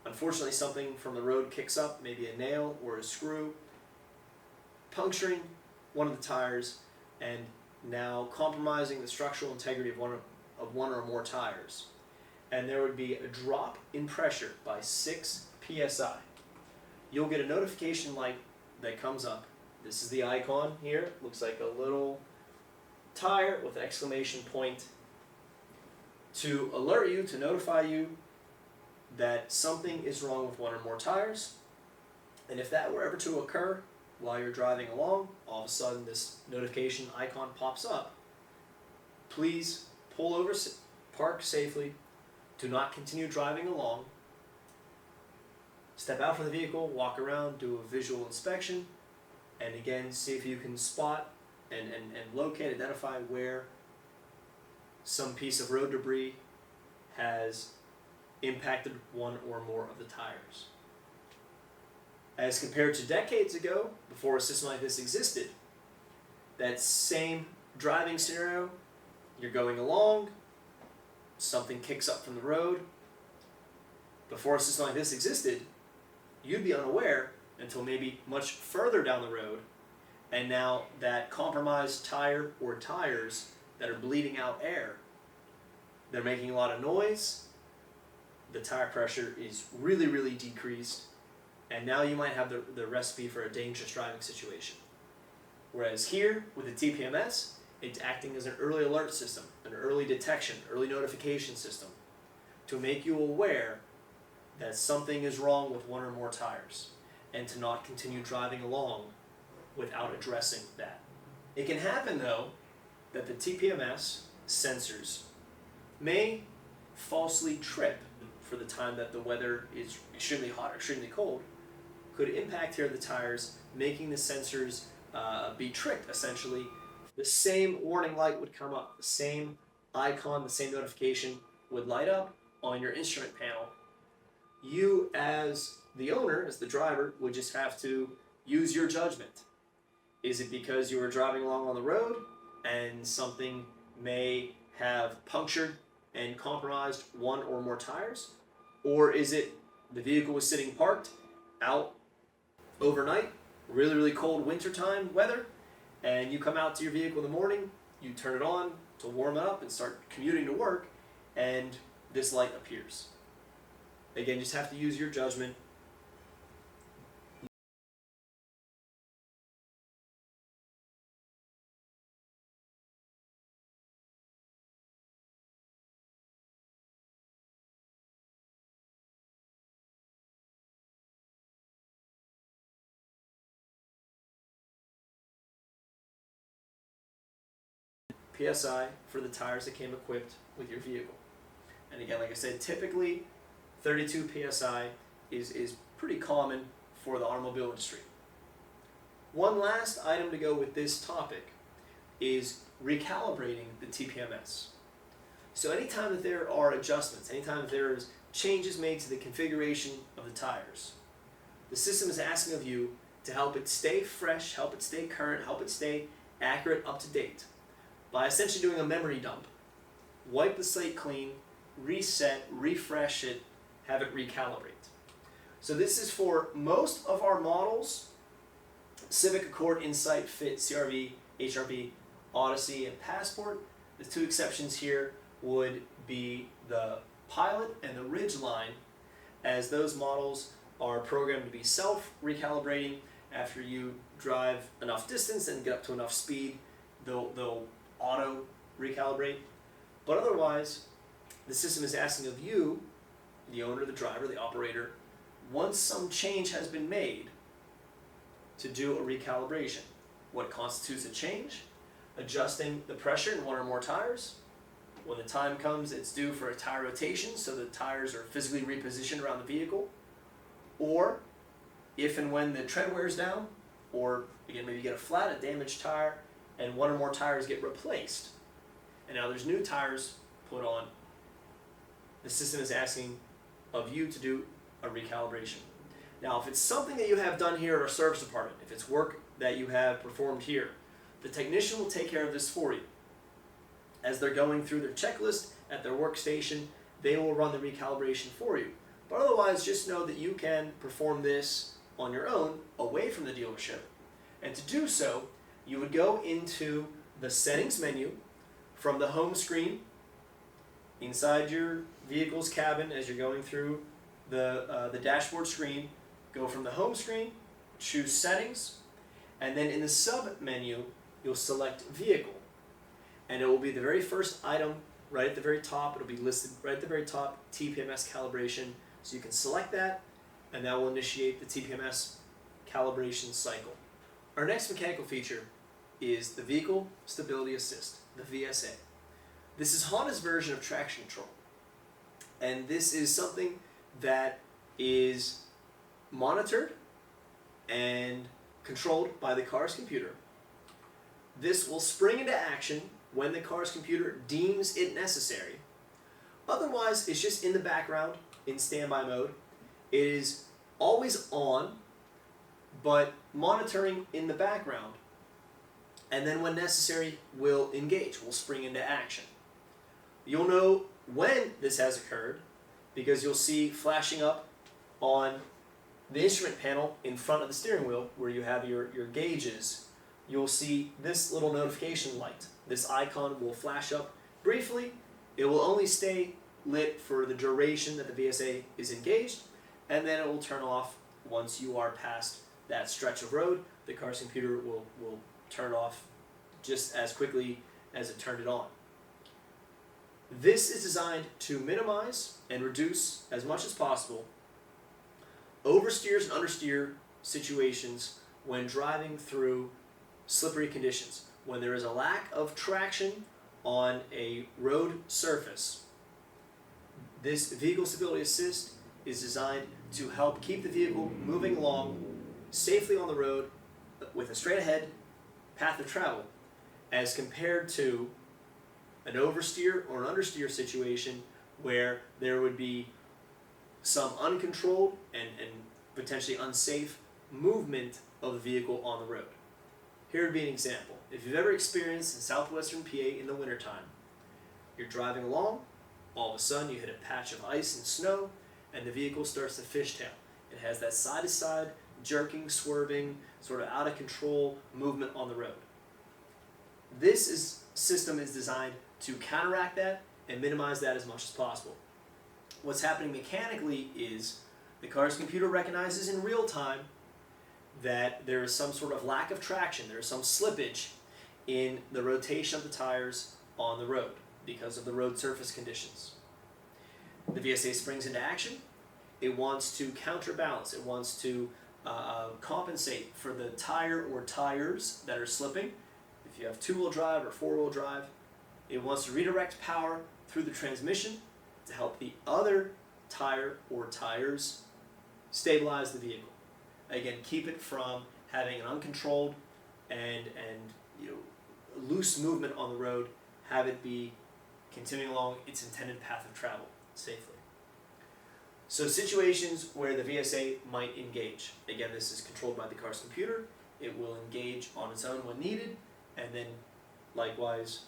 unfortunately, something from the road kicks up, maybe a nail or a screw, puncturing one of the tires and now compromising the structural integrity of one or more tires, and there would be a drop in pressure by 6 psi, you'll get a notification light that comes up. This is the icon here. Looks like a little tire with an exclamation point to alert you, to notify you that something is wrong with one or more tires. And if that were ever to occur while you're driving along, all of a sudden this notification icon pops up. Please pull over, park safely, do not continue driving along, step out from the vehicle, walk around, do a visual inspection, and again, see if you can spot and locate, identify where some piece of road debris has impacted one or more of the tires. As compared to decades ago, before a system like this existed, that same driving scenario, you're going along, something kicks up from the road. Before a system like this existed, you'd be unaware until maybe much further down the road, and now that compromised tire or tires that are bleeding out air, they're making a lot of noise, the tire pressure is really, really decreased, and now you might have the recipe for a dangerous driving situation. Whereas here, with the TPMS, it's acting as an early alert system, an early detection, early notification system, to make you aware that something is wrong with one or more tires, and to not continue driving along without addressing that. It can happen, though, that the TPMS sensors may falsely trip for the time that the weather is extremely hot or extremely cold, could impact here the tires, making the sensors be tricked, essentially. The same warning light would come up, the same icon, the same notification would light up on your instrument panel. You, as the owner, as the driver, would just have to use your judgment. Is it because you were driving along on the road and something may have punctured and compromised one or more tires? Or is it the vehicle was sitting parked out overnight, really, really cold wintertime weather, and you come out to your vehicle in the morning, you turn it on to warm it up and start commuting to work, and this light appears. Again, you just have to use your judgment. PSI for the tires that came equipped with your vehicle. And again, like I said, typically 32 PSI is pretty common for the automobile industry. One last item to go with this topic is recalibrating the TPMS. So anytime that there are adjustments, anytime that there's changes made to the configuration of the tires, the system is asking of you to help it stay fresh, help it stay current, help it stay accurate, up to date, by essentially doing a memory dump. Wipe the slate clean, reset, refresh it, have it recalibrate. So this is for most of our models: Civic, Accord, Insight, Fit, CR-V, HR-V, Odyssey, and Passport. The two exceptions here would be the Pilot and the Ridgeline, as those models are programmed to be self-recalibrating. After you drive enough distance and get up to enough speed, they'll auto-recalibrate. But otherwise, the system is asking of you, the owner, the driver, the operator, once some change has been made, to do a recalibration. What constitutes a change? Adjusting the pressure in one or more tires. When the time comes, it's due for a tire rotation, so the tires are physically repositioned around the vehicle. Or if and when the tread wears down, or again, maybe you get a flat, a damaged tire, and one or more tires get replaced, and now there's new tires put on, the system is asking of you to do a recalibration. Now, if it's something that you have done here at our service department, if it's work that you have performed here, the technician will take care of this for you. As they're going through their checklist at their workstation, they will run the recalibration for you. But otherwise, just know that you can perform this on your own, away from the dealership. And to do so, you would go into the settings menu from the home screen inside your vehicle's cabin. As you're going through the dashboard screen, go from the home screen, choose settings, and then in the sub menu, you'll select vehicle. And it will be the very first item right at the very top. It'll be listed right at the very top, TPMS calibration. So you can select that, and that will initiate the TPMS calibration cycle. Our next mechanical feature is the Vehicle Stability Assist, the VSA. This is Honda's version of traction control. And this is something that is monitored and controlled by the car's computer. This will spring into action when the car's computer deems it necessary. Otherwise, it's just in the background in standby mode. It is always on, but monitoring in the background, and then when necessary will engage, will spring into action. You'll know when this has occurred because you'll see flashing up on the instrument panel in front of the steering wheel where you have your gauges. You'll see this little notification light. This icon will flash up briefly. It will only stay lit for the duration that the VSA is engaged, and then it will turn off once you are past that stretch of road. The car's computer will turn off just as quickly as it turned it on. This is designed to minimize and reduce as much as possible oversteers and understeer situations when driving through slippery conditions. When there is a lack of traction on a road surface, this Vehicle Stability Assist is designed to help keep the vehicle moving along safely on the road with a straight ahead path of travel, as compared to an oversteer or an understeer situation where there would be some uncontrolled and potentially unsafe movement of the vehicle on the road. Here would be an example. If you've ever experienced in southwestern PA in the wintertime, you're driving along, all of a sudden you hit a patch of ice and snow, and the vehicle starts to fishtail. It has that side-to-side, jerking, swerving, sort of out-of-control movement on the road. This system is designed to counteract that and minimize that as much as possible. What's happening mechanically is the car's computer recognizes in real time that there is some sort of lack of traction, there is some slippage in the rotation of the tires on the road because of the road surface conditions. The VSA springs into action. It wants to counterbalance, it wants to compensate for the tire or tires that are slipping. If you have two-wheel drive or four-wheel drive, it wants to redirect power through the transmission to help the other tire or tires stabilize the vehicle. Again, keep it from having an uncontrolled and loose movement on the road, have it be continuing along its intended path of travel safely. So situations where the VSA might engage. Again, this is controlled by the car's computer. It will engage on its own when needed, and then likewise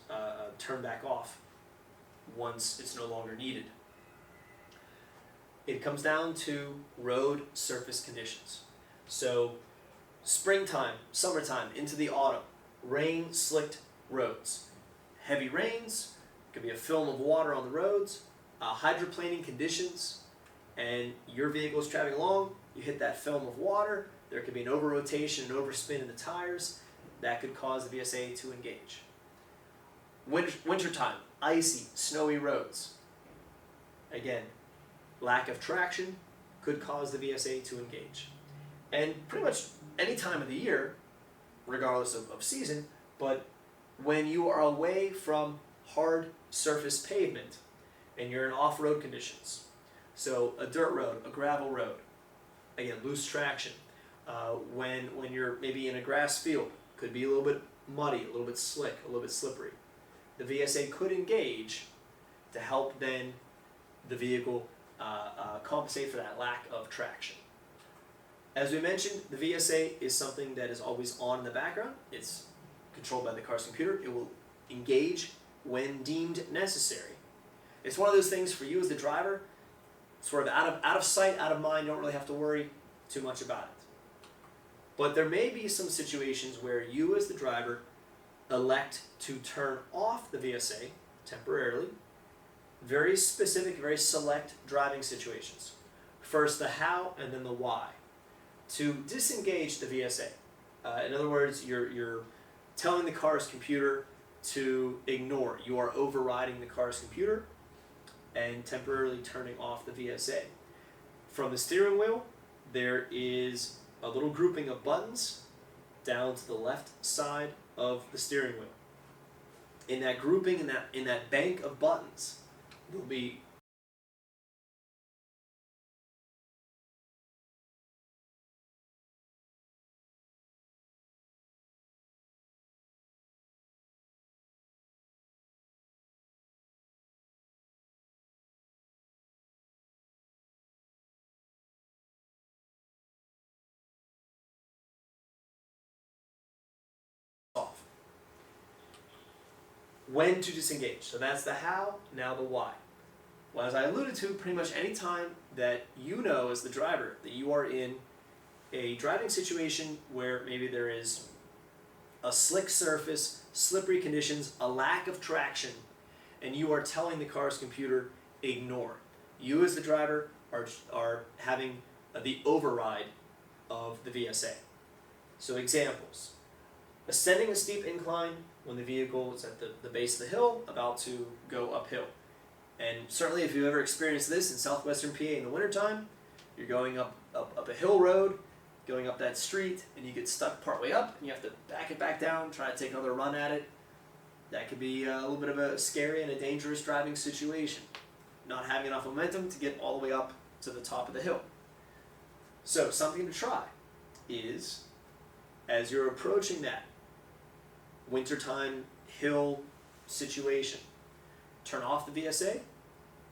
turn back off once it's no longer needed. It comes down to road surface conditions. So springtime, summertime, into the autumn, rain slicked roads. Heavy rains, could be a film of water on the roads, hydroplaning conditions, and your vehicle is traveling along, you hit that film of water, there could be an over-rotation and overspin in the tires, that could cause the VSA to engage. Wintertime, icy, snowy roads. Again, lack of traction could cause the VSA to engage. And pretty much any time of the year, regardless of season, but when you are away from hard surface pavement and you're in off-road conditions, so a dirt road, a gravel road, again, loose traction. When you're maybe in a grass field, could be a little bit muddy, a little bit slick, a little bit slippery. The VSA could engage to help then the vehicle compensate for that lack of traction. As we mentioned, the VSA is something that is always on in the background. It's controlled by the car's computer. It will engage when deemed necessary. It's one of those things for you as the driver, sort of out of sight, out of mind. You don't really have to worry too much about it. But there may be some situations where you as the driver elect to turn off the VSA temporarily. Very specific, very select driving situations. First the how and then the why. To disengage the VSA. In other words, you're telling the car's computer to ignore. You are overriding the car's computer and temporarily turning off the VSA. From the steering wheel, there is a little grouping of buttons down to the left side of the steering wheel. In that grouping, in that bank of buttons, there'll be off. When to disengage. So that's the how, now the why. Well, as I alluded to, pretty much any time that you know as the driver that you are in a driving situation where maybe there is a slick surface, slippery conditions, a lack of traction, and you are telling the car's computer, ignore. You as the driver are having the override of the VSA. So examples. Ascending a steep incline when the vehicle is at the base of the hill, about to go uphill. And certainly if you've ever experienced this in southwestern PA in the wintertime, you're going up a hill road, going up that street, and you get stuck partway up, and you have to back it back down, try to take another run at it. That could be a little bit of a scary and a dangerous driving situation. Not having enough momentum to get all the way up to the top of the hill. So something to try is, as you're approaching that wintertime hill situation, turn off the VSA.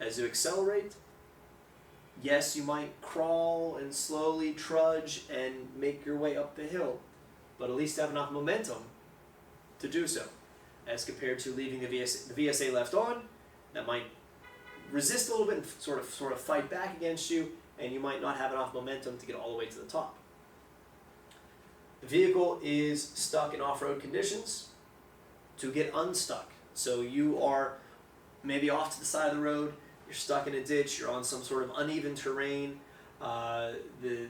As you accelerate, yes, you might crawl and slowly trudge and make your way up the hill, but at least have enough momentum to do so, as compared to leaving the VSA left on. That might resist a little bit and sort of fight back against you, and you might not have enough momentum to get all the way to the top. The vehicle is stuck in off-road conditions. To get unstuck, so you are maybe off to the side of the road, you're stuck in a ditch, you're on some sort of uneven terrain, the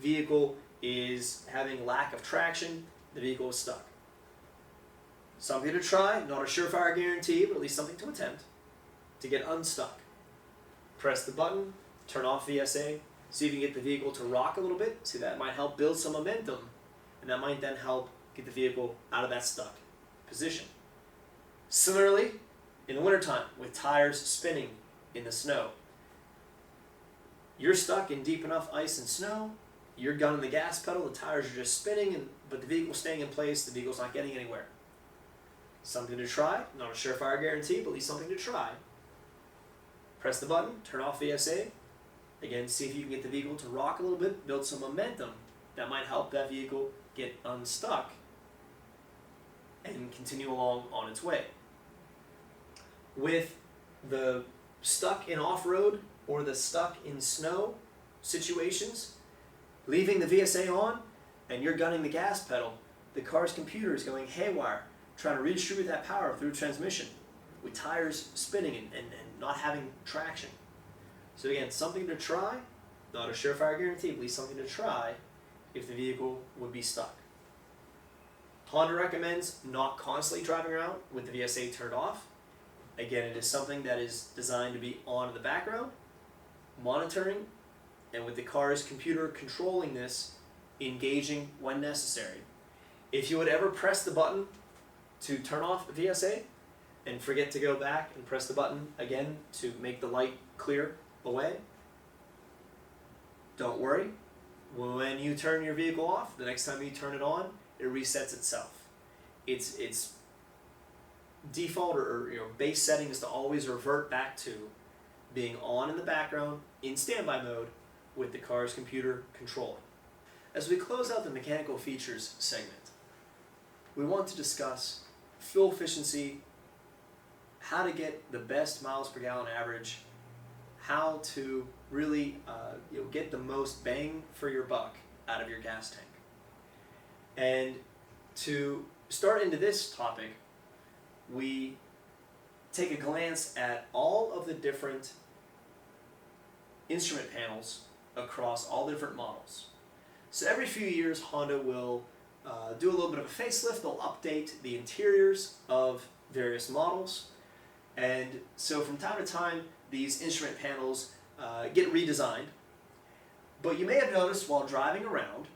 vehicle is having lack of traction, the vehicle is stuck. Something to try, not a surefire guarantee, but at least something to attempt, to get unstuck. Press the button, turn off VSA, see if you can get the vehicle to rock a little bit, see that might help build some momentum, and that might then help get the vehicle out of that stuck position. Similarly, in the wintertime, with tires spinning in the snow, you're stuck in deep enough ice and snow, you're gunning the gas pedal, the tires are just spinning, but the vehicle's staying in place, the vehicle's not getting anywhere. Something to try, not a surefire guarantee, but at least something to try. Press the button, turn off VSA. Again, see if you can get the vehicle to rock a little bit, build some momentum. That might help that vehicle get unstuck and continue along on its way. With the stuck in off-road or the stuck in snow situations, leaving the VSA on and you're gunning the gas pedal, the car's computer is going haywire, trying to redistribute that power through transmission with tires spinning and not having traction. So again, something to try, not a surefire guarantee, but at least something to try if the vehicle would be stuck. Honda recommends not constantly driving around with the VSA turned off. Again, it is something that is designed to be on in the background, monitoring, and with the car's computer controlling this, engaging when necessary. If you would ever press the button to turn off the VSA and forget to go back and press the button again to make the light clear away, don't worry. When you turn your vehicle off, the next time you turn it on, it resets itself. Its default or base setting is to always revert back to being on in the background in standby mode with the car's computer controlling. As we close out the mechanical features segment, we want to discuss fuel efficiency, how to get the best miles per gallon average, how to really get the most bang for your buck out of your gas tank. And to start into this topic, we take a glance at all of the different instrument panels across all different models. So every few years, Honda will do a little bit of a facelift. They'll update the interiors of various models. And so from time to time, these instrument panels get redesigned. But you may have noticed while driving around,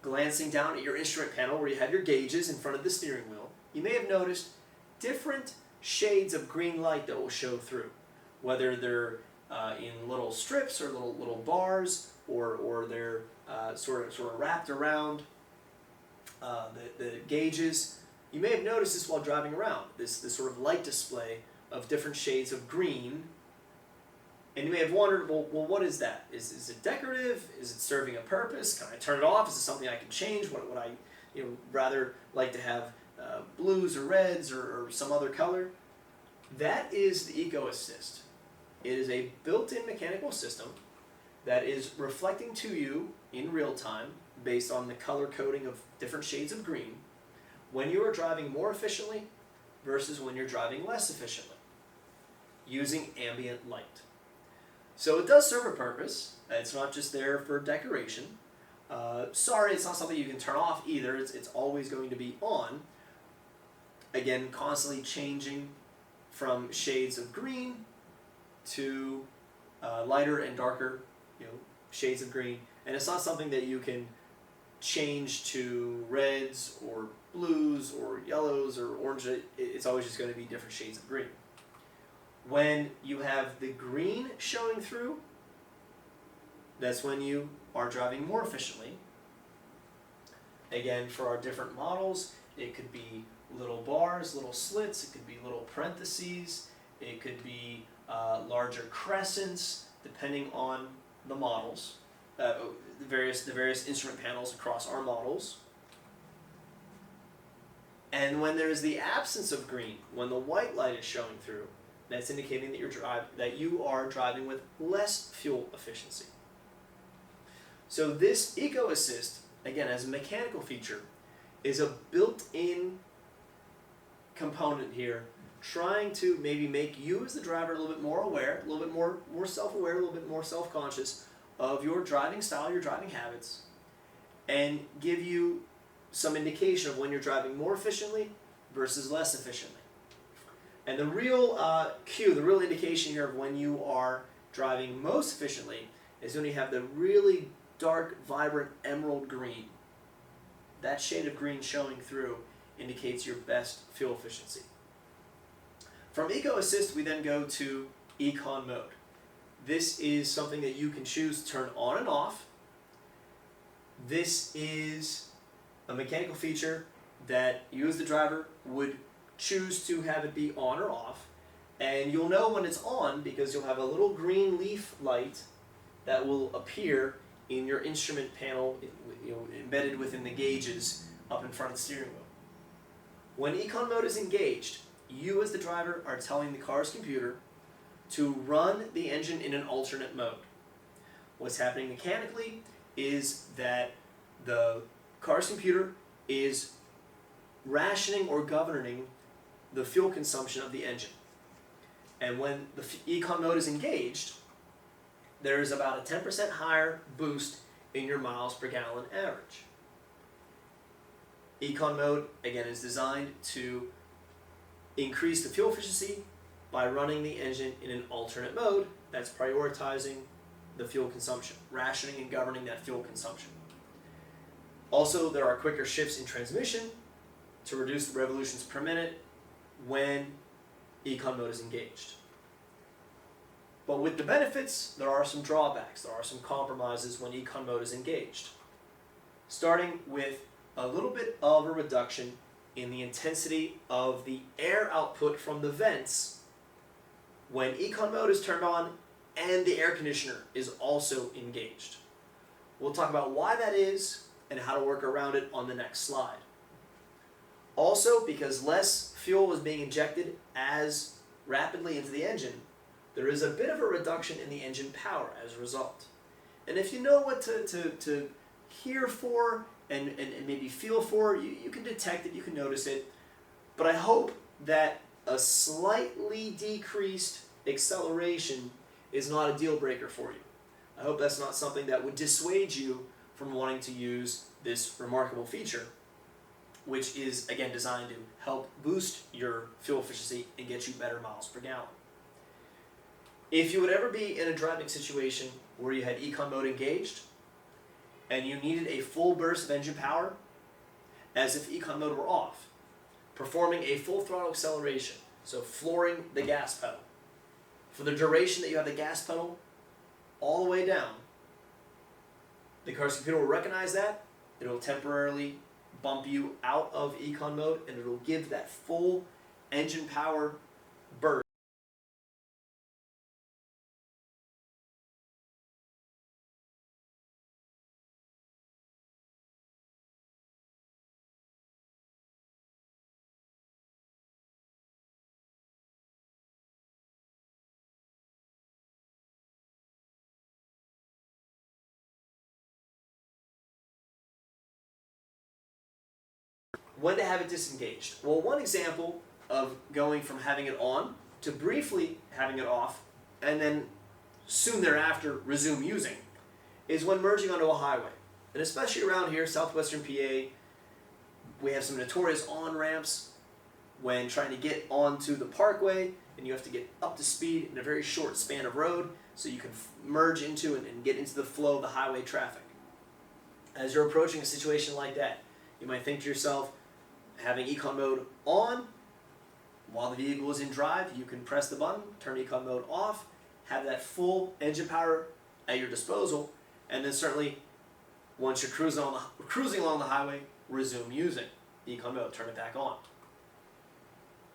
glancing down at your instrument panel where you have your gauges in front of the steering wheel, you may have noticed different shades of green light that will show through, whether they're in little strips or little bars, or they're sort of wrapped around the gauges. You may have noticed this while driving around, this sort of light display of different shades of green. And you may have wondered, well, what is that? Is it decorative? Is it serving a purpose? Can I turn it off? Is it something I can change? Would I rather like to have blues or reds or some other color? That is the Eco Assist. It is a built-in mechanical system that is reflecting to you in real time based on the color coding of different shades of green when you are driving more efficiently versus when you're driving less efficiently using ambient light. So it does serve a purpose. It's not just there for decoration. Sorry, it's not something you can turn off either. It's always going to be on. Again, constantly changing from shades of green to lighter and darker shades of green. And it's not something that you can change to reds or blues or yellows or orange. It's always just going to be different shades of green. When you have the green showing through, that's when you are driving more efficiently. Again, for our different models, it could be little bars, little slits, it could be little parentheses, it could be larger crescents, depending on the models, the various instrument panels across our models. And when there is the absence of green, when the white light is showing through, that's indicating that you are driving with less fuel efficiency. So this Eco Assist, again, as a mechanical feature, is a built-in component here, trying to maybe make you as the driver a little bit more aware, a little bit more self-aware, a little bit more self-conscious of your driving style, your driving habits, and give you some indication of when you're driving more efficiently versus less efficiently. And the real cue, the real indication here of when you are driving most efficiently is when you have the really dark, vibrant emerald green. That shade of green showing through indicates your best fuel efficiency. From Eco Assist, we then go to ECON Mode. This is something that you can choose to turn on and off, This is a mechanical feature that you as the driver would choose to have it be on or off, and you'll know when it's on because you'll have a little green leaf light that will appear in your instrument panel, embedded within the gauges up in front of the steering wheel. When ECON mode is engaged, you as the driver are telling the car's computer to run the engine in an alternate mode. What's happening mechanically is that the car's computer is rationing or governing the fuel consumption of the engine. And when the ECON mode is engaged, there is about a 10% higher boost in your miles per gallon average. ECON mode, again, is designed to increase the fuel efficiency by running the engine in an alternate mode that's prioritizing the fuel consumption, rationing and governing that fuel consumption. Also, there are quicker shifts in transmission to reduce the revolutions per minute when ECON mode is engaged. But with the benefits, there are some drawbacks. There are some compromises when ECON mode is engaged. Starting with a little bit of a reduction in the intensity of the air output from the vents when ECON mode is turned on and the air conditioner is also engaged. We'll talk about why that is and how to work around it on the next slide. Also, because less fuel is being injected as rapidly into the engine, there is a bit of a reduction in the engine power as a result. And if you know what to hear for and maybe feel for, you can detect it, you can notice it. But I hope that a slightly decreased acceleration is not a deal breaker for you. I hope that's not something that would dissuade you from wanting to use this remarkable feature, which is, again, designed to help boost your fuel efficiency and get you better miles per gallon. If you would ever be in a driving situation where you had ECON mode engaged and you needed a full burst of engine power, as if ECON mode were off, performing a full throttle acceleration, so flooring the gas pedal, for the duration that you have the gas pedal all the way down, the car's computer will recognize that, it will temporarily bump you out of ECON mode, and it will give that full engine power burst. When to have it disengaged? Well, one example of going from having it on to briefly having it off and then soon thereafter resume using is when merging onto a highway. And especially around here, southwestern PA, we have some notorious on-ramps when trying to get onto the parkway, and you have to get up to speed in a very short span of road so you can merge into and get into the flow of the highway traffic. As you're approaching a situation like that, you might think to yourself, having ECON mode on, while the vehicle is in drive, you can press the button, turn ECON mode off, have that full engine power at your disposal, and then certainly once you're cruising along the highway, resume using ECON mode, turn it back on.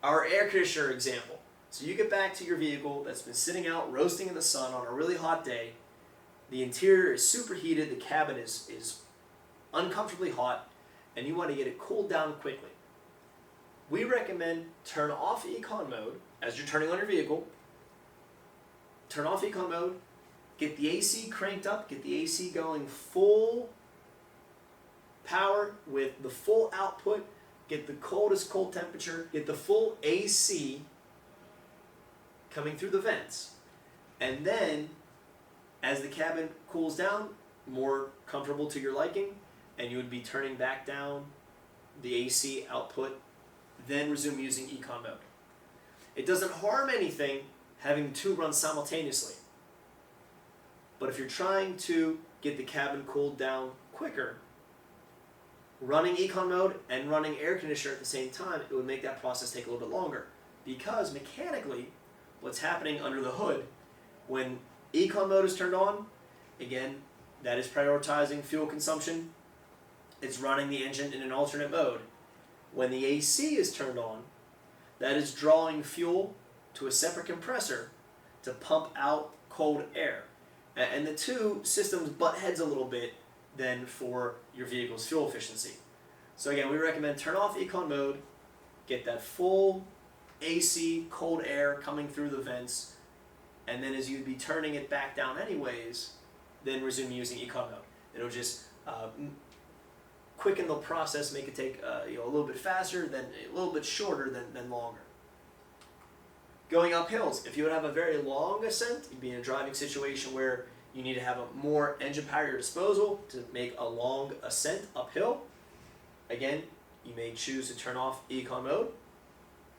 Our air conditioner example. So you get back to your vehicle that's been sitting out roasting in the sun on a really hot day, the interior is superheated, the cabin is uncomfortably hot, and you want to get it cooled down quickly. We recommend turn off ECON mode as you're turning on your vehicle. Turn off ECON mode, get the AC cranked up, get the AC going full power with the full output, get the coldest cold temperature, get the full AC coming through the vents. And then, as the cabin cools down, more comfortable to your liking, and you would be turning back down the AC output, then resume using ECON mode. It doesn't harm anything having the two run simultaneously. But if you're trying to get the cabin cooled down quicker, running ECON mode and running air conditioner at the same time, it would make that process take a little bit longer. Because mechanically, what's happening under the hood, when ECON mode is turned on, again, that is prioritizing fuel consumption. It's running the engine in an alternate mode. When the AC is turned on, that is drawing fuel to a separate compressor to pump out cold air. And the two systems butt heads a little bit then for your vehicle's fuel efficiency. So again, we recommend turn off ECON mode, get that full AC cold air coming through the vents, and then as you'd be turning it back down anyways, then resume using ECON mode. It'll just quicken the process, make it take a little bit faster, then a little bit shorter than longer. Going up hills, if you would have a very long ascent, you'd be in a driving situation where you need to have more engine power at your disposal to make a long ascent uphill. Again, you may choose to turn off ECON mode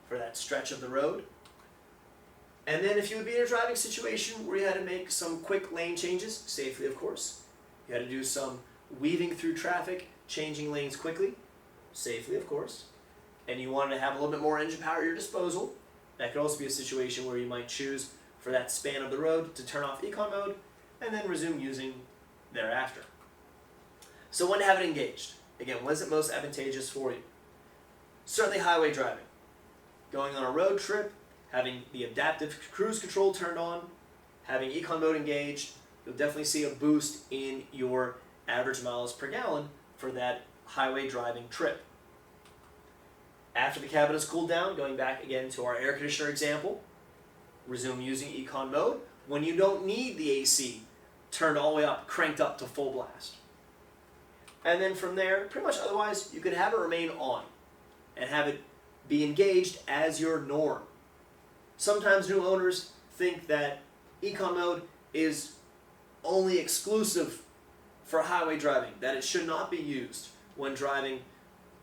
for that stretch of the road. And then if you would be in a driving situation where you had to make some quick lane changes, safely of course, you had to do some weaving through traffic, changing lanes quickly, safely of course, and you wanted to have a little bit more engine power at your disposal, that could also be a situation where you might choose for that span of the road to turn off ECON mode and then resume using thereafter. So when to have it engaged? Again, when is it most advantageous for you? Certainly highway driving. Going on a road trip, having the adaptive cruise control turned on, having ECON mode engaged, you'll definitely see a boost in your average miles per gallon for that highway driving trip. After the cabin has cooled down, going back again to our air conditioner example, resume using ECON mode when you don't need the AC turned all the way up, cranked up to full blast. And then from there, pretty much otherwise, you can have it remain on and have it be engaged as your norm. Sometimes new owners think that ECON mode is only exclusive for highway driving, that it should not be used when driving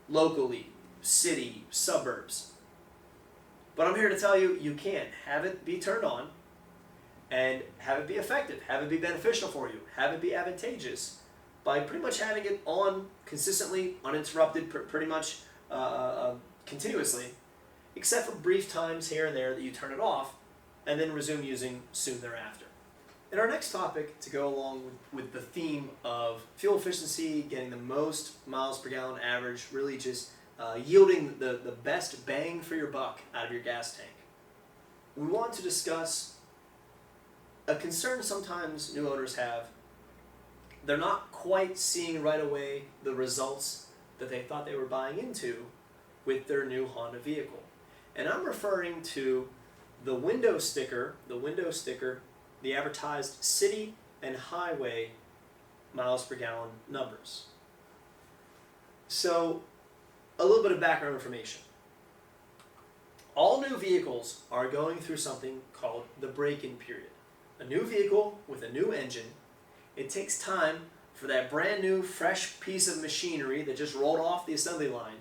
locally, city, suburbs. But I'm here to tell you, you can have it be turned on and have it be effective, have it be beneficial for you, have it be advantageous by pretty much having it on consistently, uninterrupted, pretty much continuously, except for brief times here and there that you turn it off and then resume using soon thereafter. And our next topic, to go along with the theme of fuel efficiency, getting the most miles per gallon average, really just yielding the best bang for your buck out of your gas tank. We want to discuss a concern sometimes new owners have. They're not quite seeing right away the results that they thought they were buying into with their new Honda vehicle. And I'm referring to the window sticker, the advertised city and highway miles per gallon numbers. So, a little bit of background information. All new vehicles are going through something called the break-in period. A new vehicle with a new engine, it takes time for that brand new, fresh piece of machinery that just rolled off the assembly line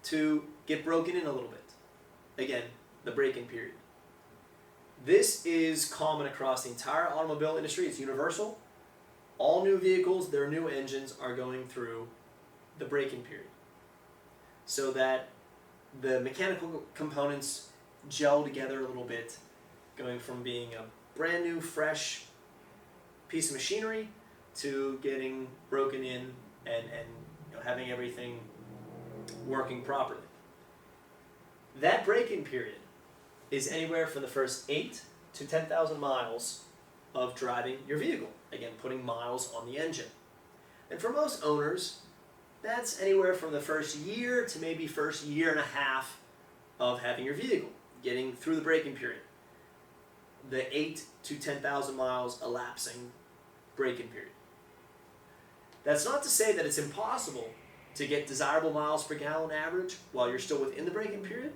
to get broken in a little bit. Again, the break-in period. This is common across the entire automobile industry. It's universal. All new vehicles, their new engines are going through the break-in period, so that the mechanical components gel together a little bit, going from being a brand new, fresh piece of machinery to getting broken in and having everything working properly. That break-in period is anywhere from the first 8 to 10,000 miles of driving your vehicle. Again, putting miles on the engine. And for most owners, that's anywhere from the first year to maybe first year and a half of having your vehicle, getting through the break-in period. The 8 to 10,000 miles elapsing break-in period. That's not to say that it's impossible to get desirable miles per gallon average while you're still within the break-in period,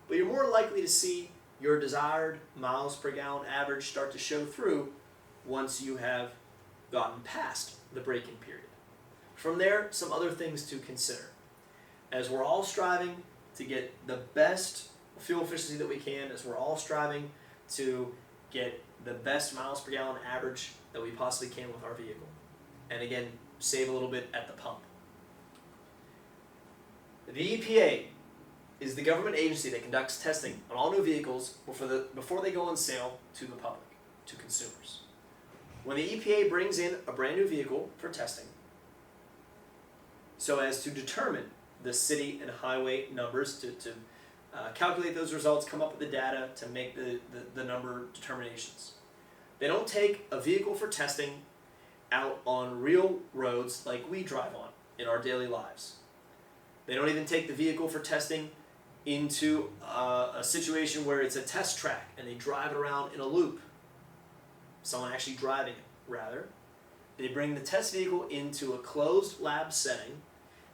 but you're more likely to see your desired miles per gallon average start to show through once you have gotten past the break-in period. From there, some other things to consider. As we're all striving to get the best fuel efficiency that we can, as we're all striving to get the best miles per gallon average that we possibly can with our vehicle. And again, save a little bit at the pump. The EPA is the government agency that conducts testing on all new vehicles before they go on sale to the public, to consumers. When the EPA brings in a brand new vehicle for testing, so as to determine the city and highway numbers, to calculate those results, come up with the data to make the number determinations. They don't take a vehicle for testing out on real roads like we drive on in our daily lives. They don't even take the vehicle for testing into a situation where it's a test track and they drive it around in a loop. Someone actually driving it, rather. They bring the test vehicle into a closed lab setting.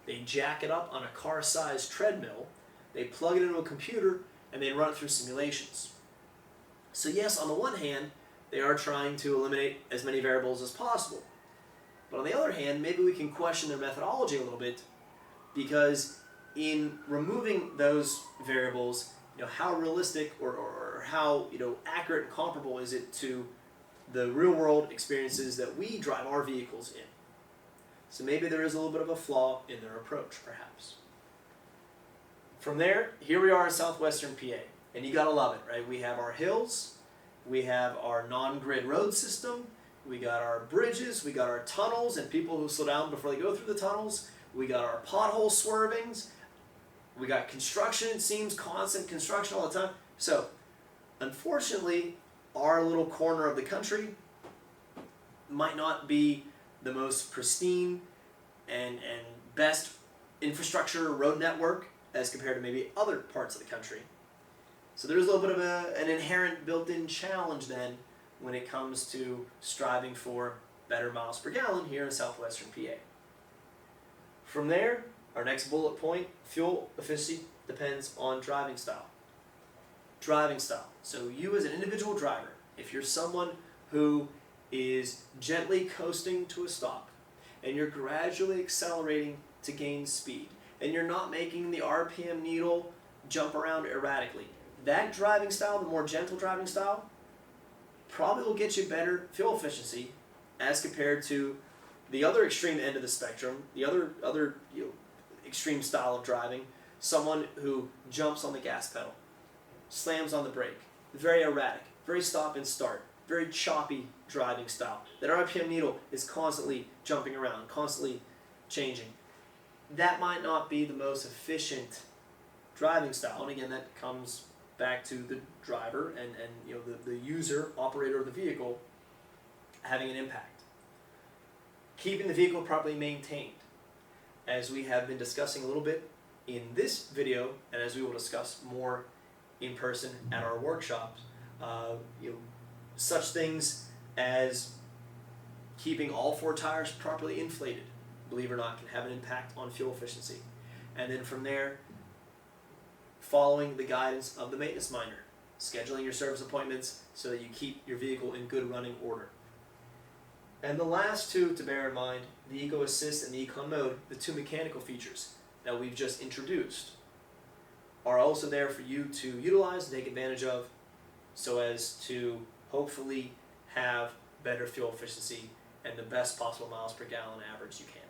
They jack it up on a car-sized treadmill. They plug it into a computer and they run it through simulations. So yes, on the one hand, they are trying to eliminate as many variables as possible. But on the other hand, maybe we can question their methodology a little bit, because in removing those variables, how realistic or how accurate and comparable is it to the real-world experiences that we drive our vehicles in? So maybe there is a little bit of a flaw in their approach, perhaps. From there, here we are in southwestern PA, and you gotta love it, right? We have our hills, we have our non-grid road system, we got our bridges, we got our tunnels and people who slow down before they go through the tunnels, we got our pothole swervings, we got construction, it seems constant construction all the time. So, unfortunately, our little corner of the country might not be the most pristine and best infrastructure road network as compared to maybe other parts of the country. So there's a little bit of an inherent built-in challenge then when it comes to striving for better miles per gallon here in southwestern PA. From there, our next bullet point, fuel efficiency depends on driving style. Driving style. So you as an individual driver, if you're someone who is gently coasting to a stop and you're gradually accelerating to gain speed and you're not making the RPM needle jump around erratically, that driving style, the more gentle driving style, probably will get you better fuel efficiency as compared to the other extreme end of the spectrum, the other extreme style of driving, someone who jumps on the gas pedal, slams on the brake, very erratic, very stop and start, very choppy driving style. That RPM needle is constantly jumping around, constantly changing. That might not be the most efficient driving style, and again, that comes back to the driver and the user, operator of the vehicle having an impact. Keeping the vehicle properly maintained, as we have been discussing a little bit in this video, and as we will discuss more in person at our workshops, such things as keeping all 4 tires properly inflated, believe it or not, can have an impact on fuel efficiency. And then from there, following the guidance of the maintenance minder, scheduling your service appointments so that you keep your vehicle in good running order. And the last 2 to bear in mind, the Eco Assist and the ECON Mode, the 2 mechanical features that we've just introduced, are also there for you to utilize and take advantage of so as to hopefully have better fuel efficiency and the best possible miles per gallon average you can.